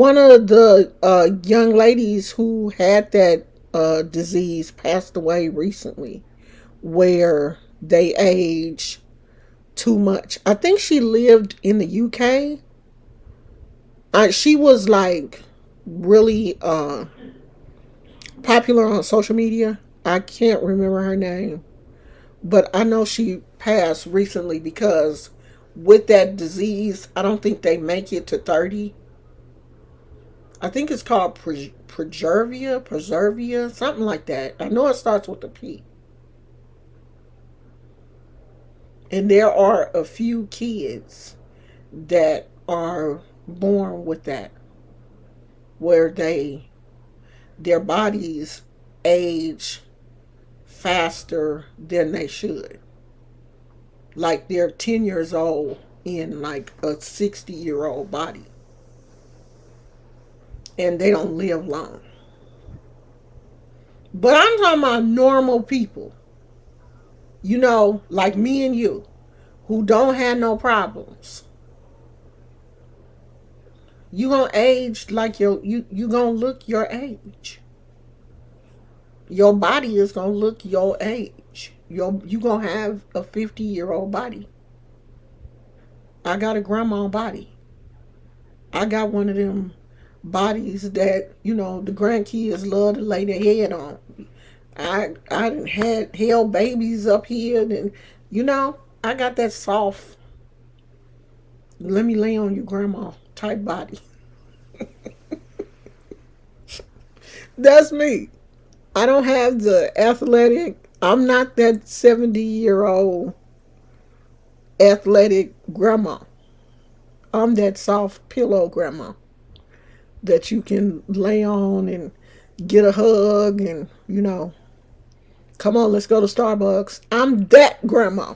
the young ladies who had that disease passed away recently, where they age too much. I think she lived in the UK. She was like really popular on social media. I can't remember her name, but I know she passed recently because with that disease, I don't think they make it to 30. I think it's called preservia, something like that. I know it starts with a P. And there are a few kids that are born with that, where their bodies age faster than they should. Like they're 10 years old in like a 60-year-old body. And they don't live long. But I'm talking about normal people. Like me and you, who don't have no problems. You gonna age like you gonna look your age. Your body is gonna look your age. You gonna have a 50-year-old body. I got a grandma body. I got one of them bodies that the grandkids love to lay their head on. I done held babies up here, and I got that soft, let me lay on you grandma type body. That's me. I don't have the athletic. I'm not that 70-year-old athletic grandma. I'm that soft pillow grandma that you can lay on and get a hug and, come on, let's go to Starbucks. I'm that grandma.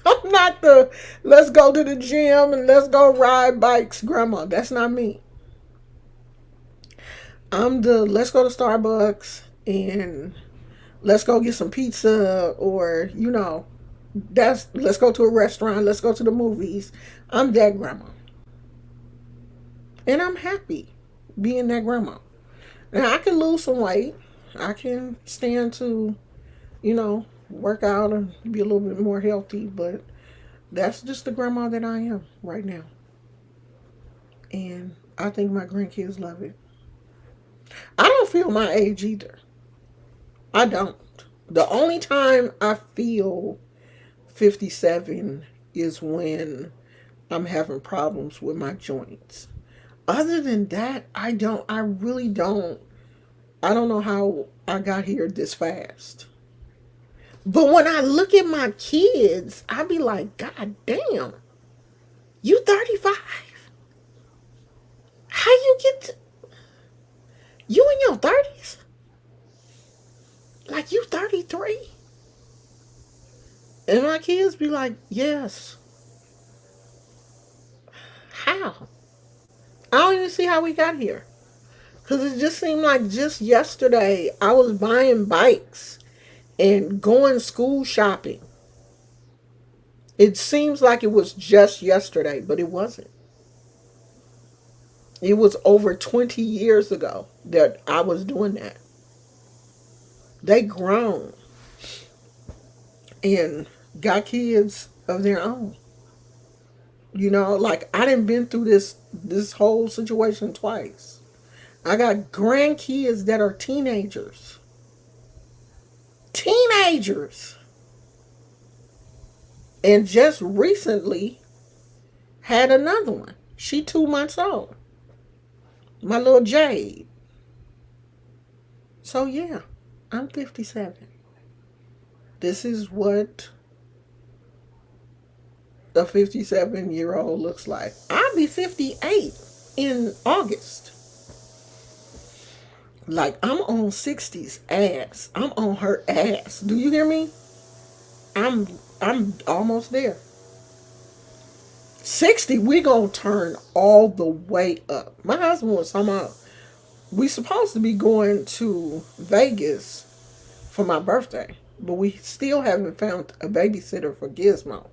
I'm not the let's go to the gym and let's go ride bikes grandma. That's not me. I'm the let's go to Starbucks and let's go get some pizza, or that's let's go to a restaurant, let's go to the movies. I'm that grandma. And I'm happy being that grandma. Now I can lose some weight. I can stand to, work out and be a little bit more healthy, but that's just the grandma that I am right now. And I think my grandkids love it. I don't feel my age either. I don't. The only time I feel 57 is when I'm having problems with my joints. Other than that, I really don't. I don't know how I got here this fast. But when I look at my kids, I be like, God damn, you 35. How you get to, you in your 30s? Like you 33? And my kids be like, yes. How? I don't even see how we got here. Because it just seemed like just yesterday I was buying bikes and going school shopping. It seems like it was just yesterday, but it wasn't. It was over 20 years ago that I was doing that. They grown and got kids of their own. You know, like I didn't been through this whole situation twice. I got grandkids that are teenagers. Teenagers. And just recently had another one. She 2 months old. My little Jade. So yeah, I'm 57. This is what a 57-year-old looks like. I'll be 58 in August. Like I'm on 60's ass. I'm on her ass. Do you hear me? I'm I'm almost there. 60, we gonna turn all the way up. My husband was talking about we supposed to be going to Vegas for my birthday, but we still haven't found a babysitter for Gizmo.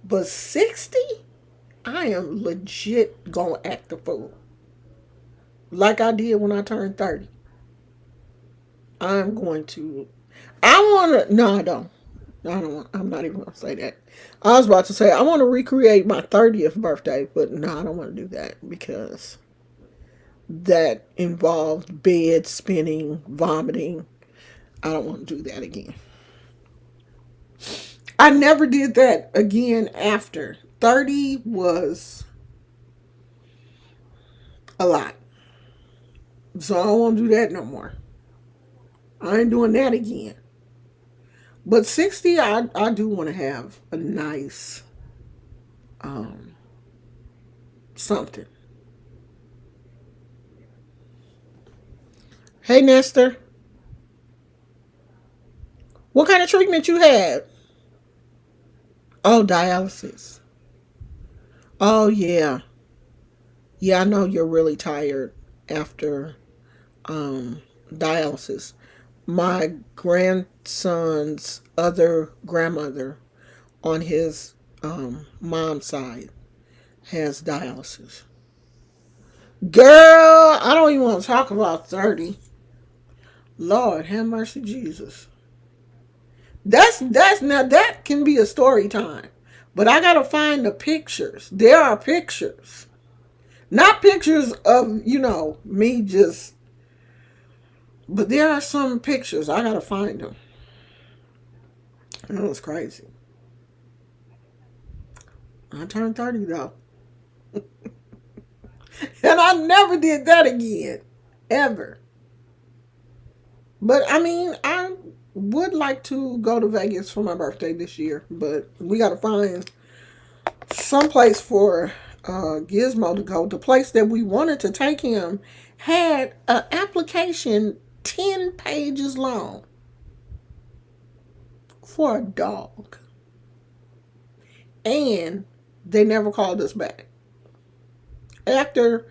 But 60, I am legit gonna act a fool. Like I did when I turned 30. I'm going to I wanna no I don't. I don't want I'm not even gonna say that. I was about to say I want to recreate my 30th birthday, but no, I don't want to do that because that involved bed spinning, vomiting. I don't want to do that again. I never did that again after. 30 was a lot. So I don't want to do that no more. I ain't doing that again. But 60, I do want to have a nice um, something. Hey, Nestor, what kind of treatment you had? Oh, dialysis. Oh, yeah. Yeah, I know you're really tired after dialysis. My grandson's other grandmother on his mom's side has dialysis. Girl, I don't even want to talk about 30. Lord, have mercy, Jesus. That's now that can be a story time. But I gotta find the pictures. There are pictures. Not pictures of, me just, but there are some pictures. I gotta find them. That was crazy. I turned 30 though. And I never did that again. Ever. But I mean, I would like to go to Vegas for my birthday this year. But we gotta find some place for Gizmo to go. The place that we wanted to take him had an application 10 pages long for a dog. And they never called us back. After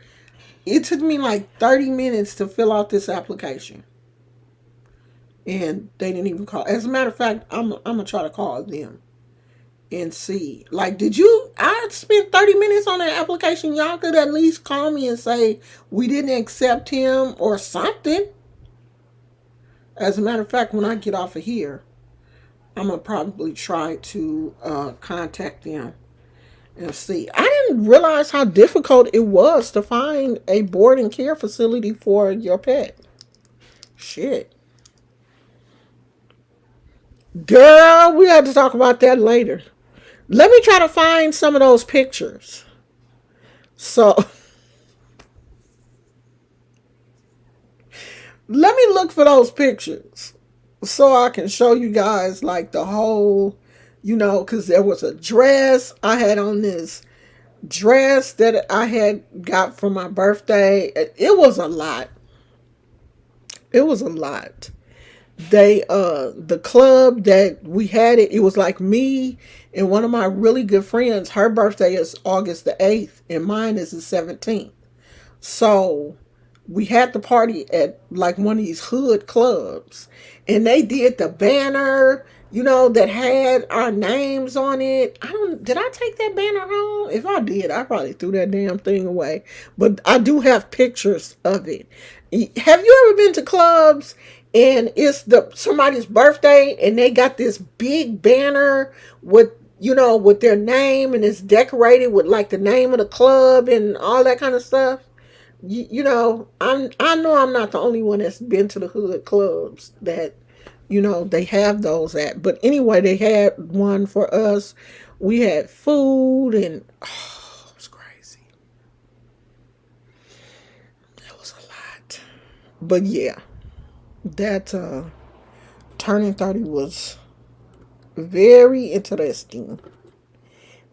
it took me like 30 minutes to fill out this application. And they didn't even call. As a matter of fact, I'm going to try to call them and see. Like, I spent 30 minutes on that application. Y'all could at least call me and say, we didn't accept him or something. As a matter of fact, when I get off of here, I'm going to probably try to contact them and see. I didn't realize how difficult it was to find a boarding care facility for your pet. Shit. Girl, we have to talk about that later. Let me try to find some of those pictures. So let me look for those pictures so I can show you guys like the whole, because there was a dress I had on, this dress that I had got for my birthday. It was a lot. It was a lot. The club that we had, it was like me and one of my really good friends. Her birthday is August the 8th and mine is the 17th. So we had the party at like one of these hood clubs, and they did the banner, that had our names on it. Did I take that banner home? If I did, I probably threw that damn thing away. But I do have pictures of it. Have you ever been to clubs and it's somebody's birthday and they got this big banner with with their name, and it's decorated with like the name of the club and all that kind of stuff? I know I'm not the only one that's been to the hood clubs that they have those at. But anyway, they had one for us. We had food, and it was crazy. It was a lot. But yeah, that turning 30 was very interesting.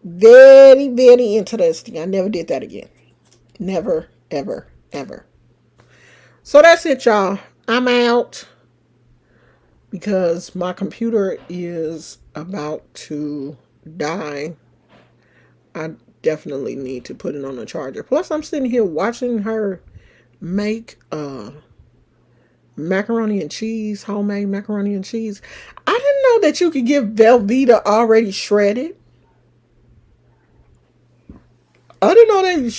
Very, very interesting. I never did that again. Never, ever, ever. So that's it, y'all. I'm out because my computer is about to die. I definitely need to put it on a charger. Plus, I'm sitting here watching her make macaroni and cheese, homemade macaroni and cheese. I didn't know that you could get Velveeta already shredded. I didn't know they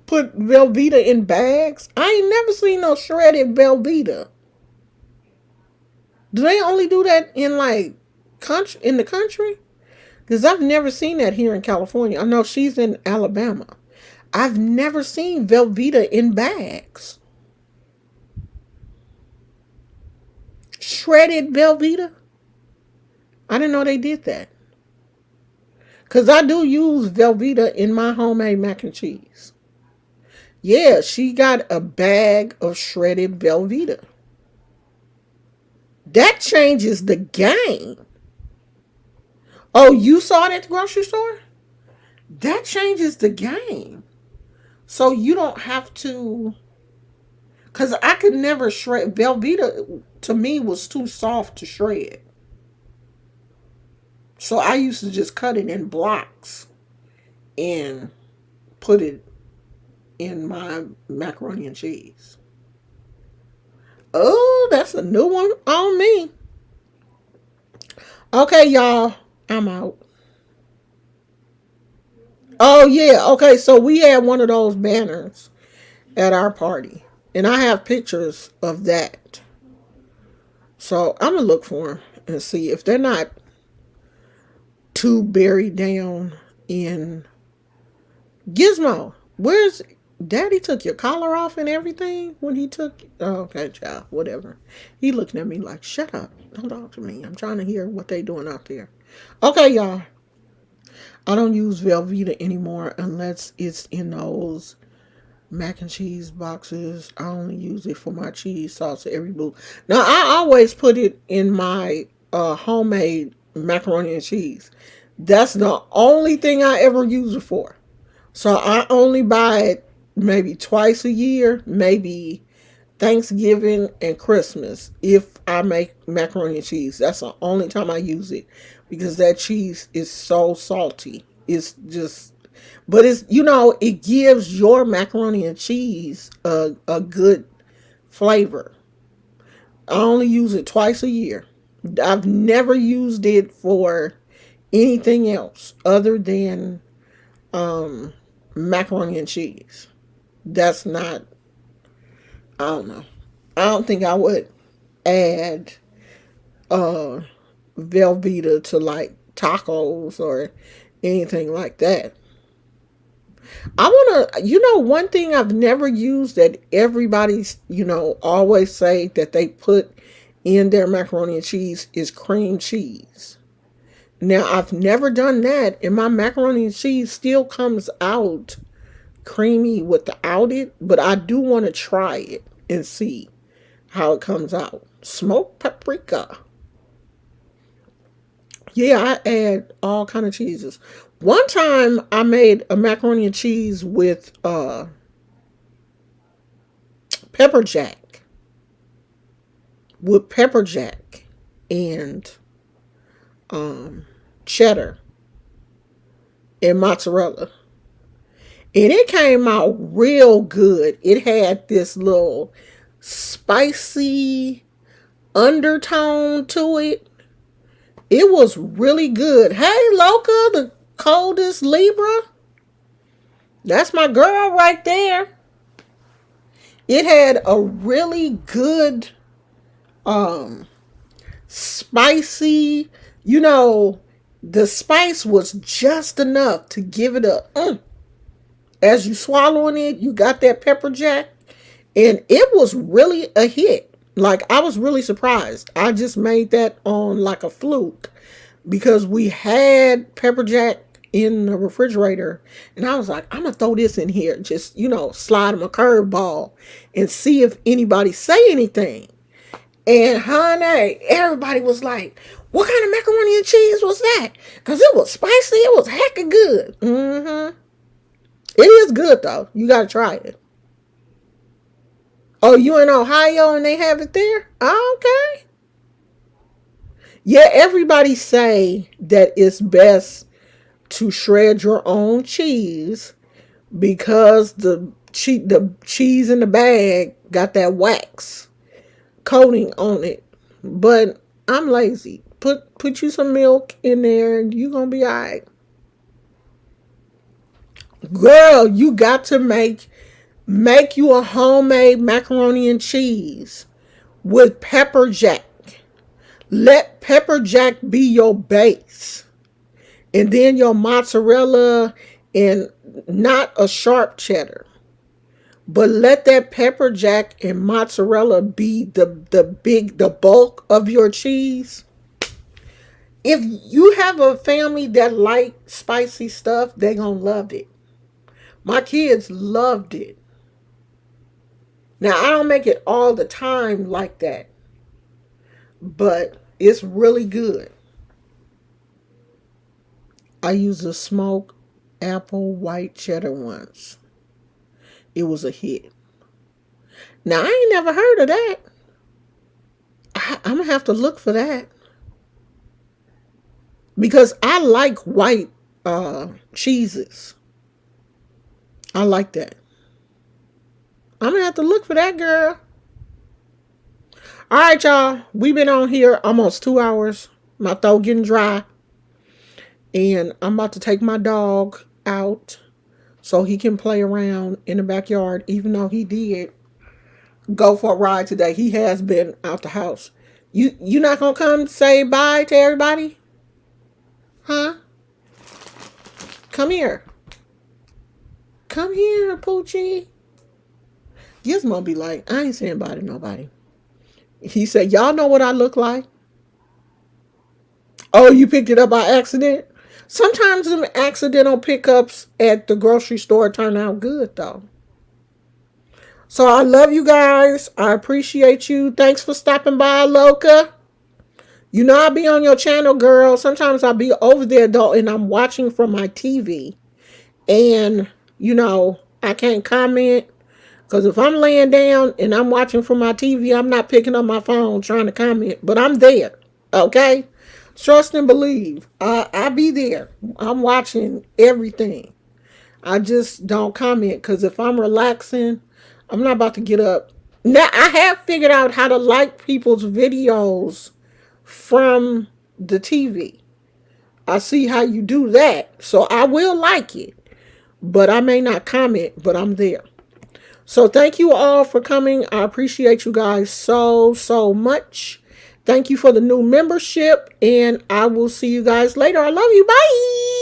put Velveeta in bags. I ain't never seen no shredded Velveeta. Do they only do that in like country in the country? Because I've never seen that here in California. I know she's in Alabama. I've never seen Velveeta in bags. Shredded Velveeta? I didn't know they did that. Because I do use Velveeta in my homemade mac and cheese. Yeah, she got a bag of shredded Velveeta. That changes the game. Oh, you saw it at the grocery store? That changes the game. So you don't have to. Because I could never shred. Velveeta, to me, was too soft to shred. So I used to just cut it in blocks and put it in my macaroni and cheese. Oh, that's a new one on me. Okay, y'all. I'm out. Oh, yeah. Okay, so we had one of those banners at our party. And I have pictures of that. So I'm going to look for them and see if they're not too buried down in Gizmo. Where's Daddy took your collar off and everything when he took. Oh, okay, child, whatever. He looking at me like, shut up. Don't talk to me. I'm trying to hear what they doing out there. Okay, y'all. I don't use Velveeta anymore unless it's in those mac and cheese boxes. I only use it for my cheese sauce every blue. Now I always put it in my homemade macaroni and cheese. That's the only thing I ever use it for. So I only buy it maybe twice a year, maybe Thanksgiving and Christmas. If I make macaroni and cheese, that's the only time I use it because that cheese is so salty. It's just, but it gives your macaroni and cheese a good flavor. I only use it twice a year. I've never used it for anything else other than macaroni and cheese. That's not, I don't know. I don't think I would add uh Velveeta to like tacos or anything like that. I want to, one thing I've never used that everybody's, always say that they put in their macaroni and cheese is cream cheese. Now, I've never done that, and my macaroni and cheese still comes out creamy without it, but I do want to try it and see how it comes out. Smoked paprika. Yeah, I add all kind of cheeses. One time I made a macaroni and cheese with pepper jack. With pepper jack and cheddar and mozzarella. And it came out real good. It had this little spicy undertone to it. It was really good. Hey, Loca, the coldest Libra. That's my girl right there. It had a really good, spicy, the spice was just enough to give it a, as you swallowing it, you got that pepper jack. And it was really a hit. Like, I was really surprised. I just made that on like a fluke because we had pepper jack in the refrigerator. And I was like, I'm going to throw this in here. Just, slide them a curveball and see if anybody say anything. And honey, everybody was like, what kind of macaroni and cheese was that? Because it was spicy. It was hecka good. Mm-hmm. It is good, though. You got to try it. Oh, you in Ohio and they have it there? Oh, okay. Yeah, everybody say that it's best to shred your own cheese because the cheese in the bag got that wax coating on it. But I'm lazy. Put you some milk in there and you gonna be alright. Girl, you got to make you a homemade macaroni and cheese with pepper jack. Let pepper jack be your base. And then your mozzarella, and not a sharp cheddar. But let that pepper jack and mozzarella be the bulk of your cheese. If you have a family that like spicy stuff, they're going to love it. My kids loved it. Now, I don't make it all the time like that, but it's really good. I used a smoked apple white cheddar once. It was a hit. Now, I ain't never heard of that. I'm going to have to look for that. Because I like white cheeses. I like that. I'm going to have to look for that, girl. All right, y'all. We've been on here almost 2 hours. My throat getting dry. And I'm about to take my dog out so he can play around in the backyard. Even though he did go for a ride today. He has been out the house. You not going to come say bye to everybody? Huh? Come here. Come here, Poochie. Gizmo be like, I ain't saying bye to nobody. He said, y'all know what I look like? Oh, you picked it up by accident? Sometimes them accidental pickups at the grocery store turn out good, though. So I love you guys. I appreciate you. Thanks for stopping by, Loca. I'll be on your channel, girl. Sometimes I'll be over there, though, and I'm watching from my TV. And, I can't comment. Because if I'm laying down and I'm watching from my TV, I'm not picking up my phone trying to comment. But I'm there. Okay? Trust and believe. I be there. I'm watching everything. I just don't comment. Because if I'm relaxing, I'm not about to get up. Now, I have figured out how to like people's videos from the TV. I see how you do that. So I will like it. But I may not comment, but I'm there. So thank you all for coming. I appreciate you guys so, so much. Thank you for the new membership. And I will see you guys later. I love you. Bye.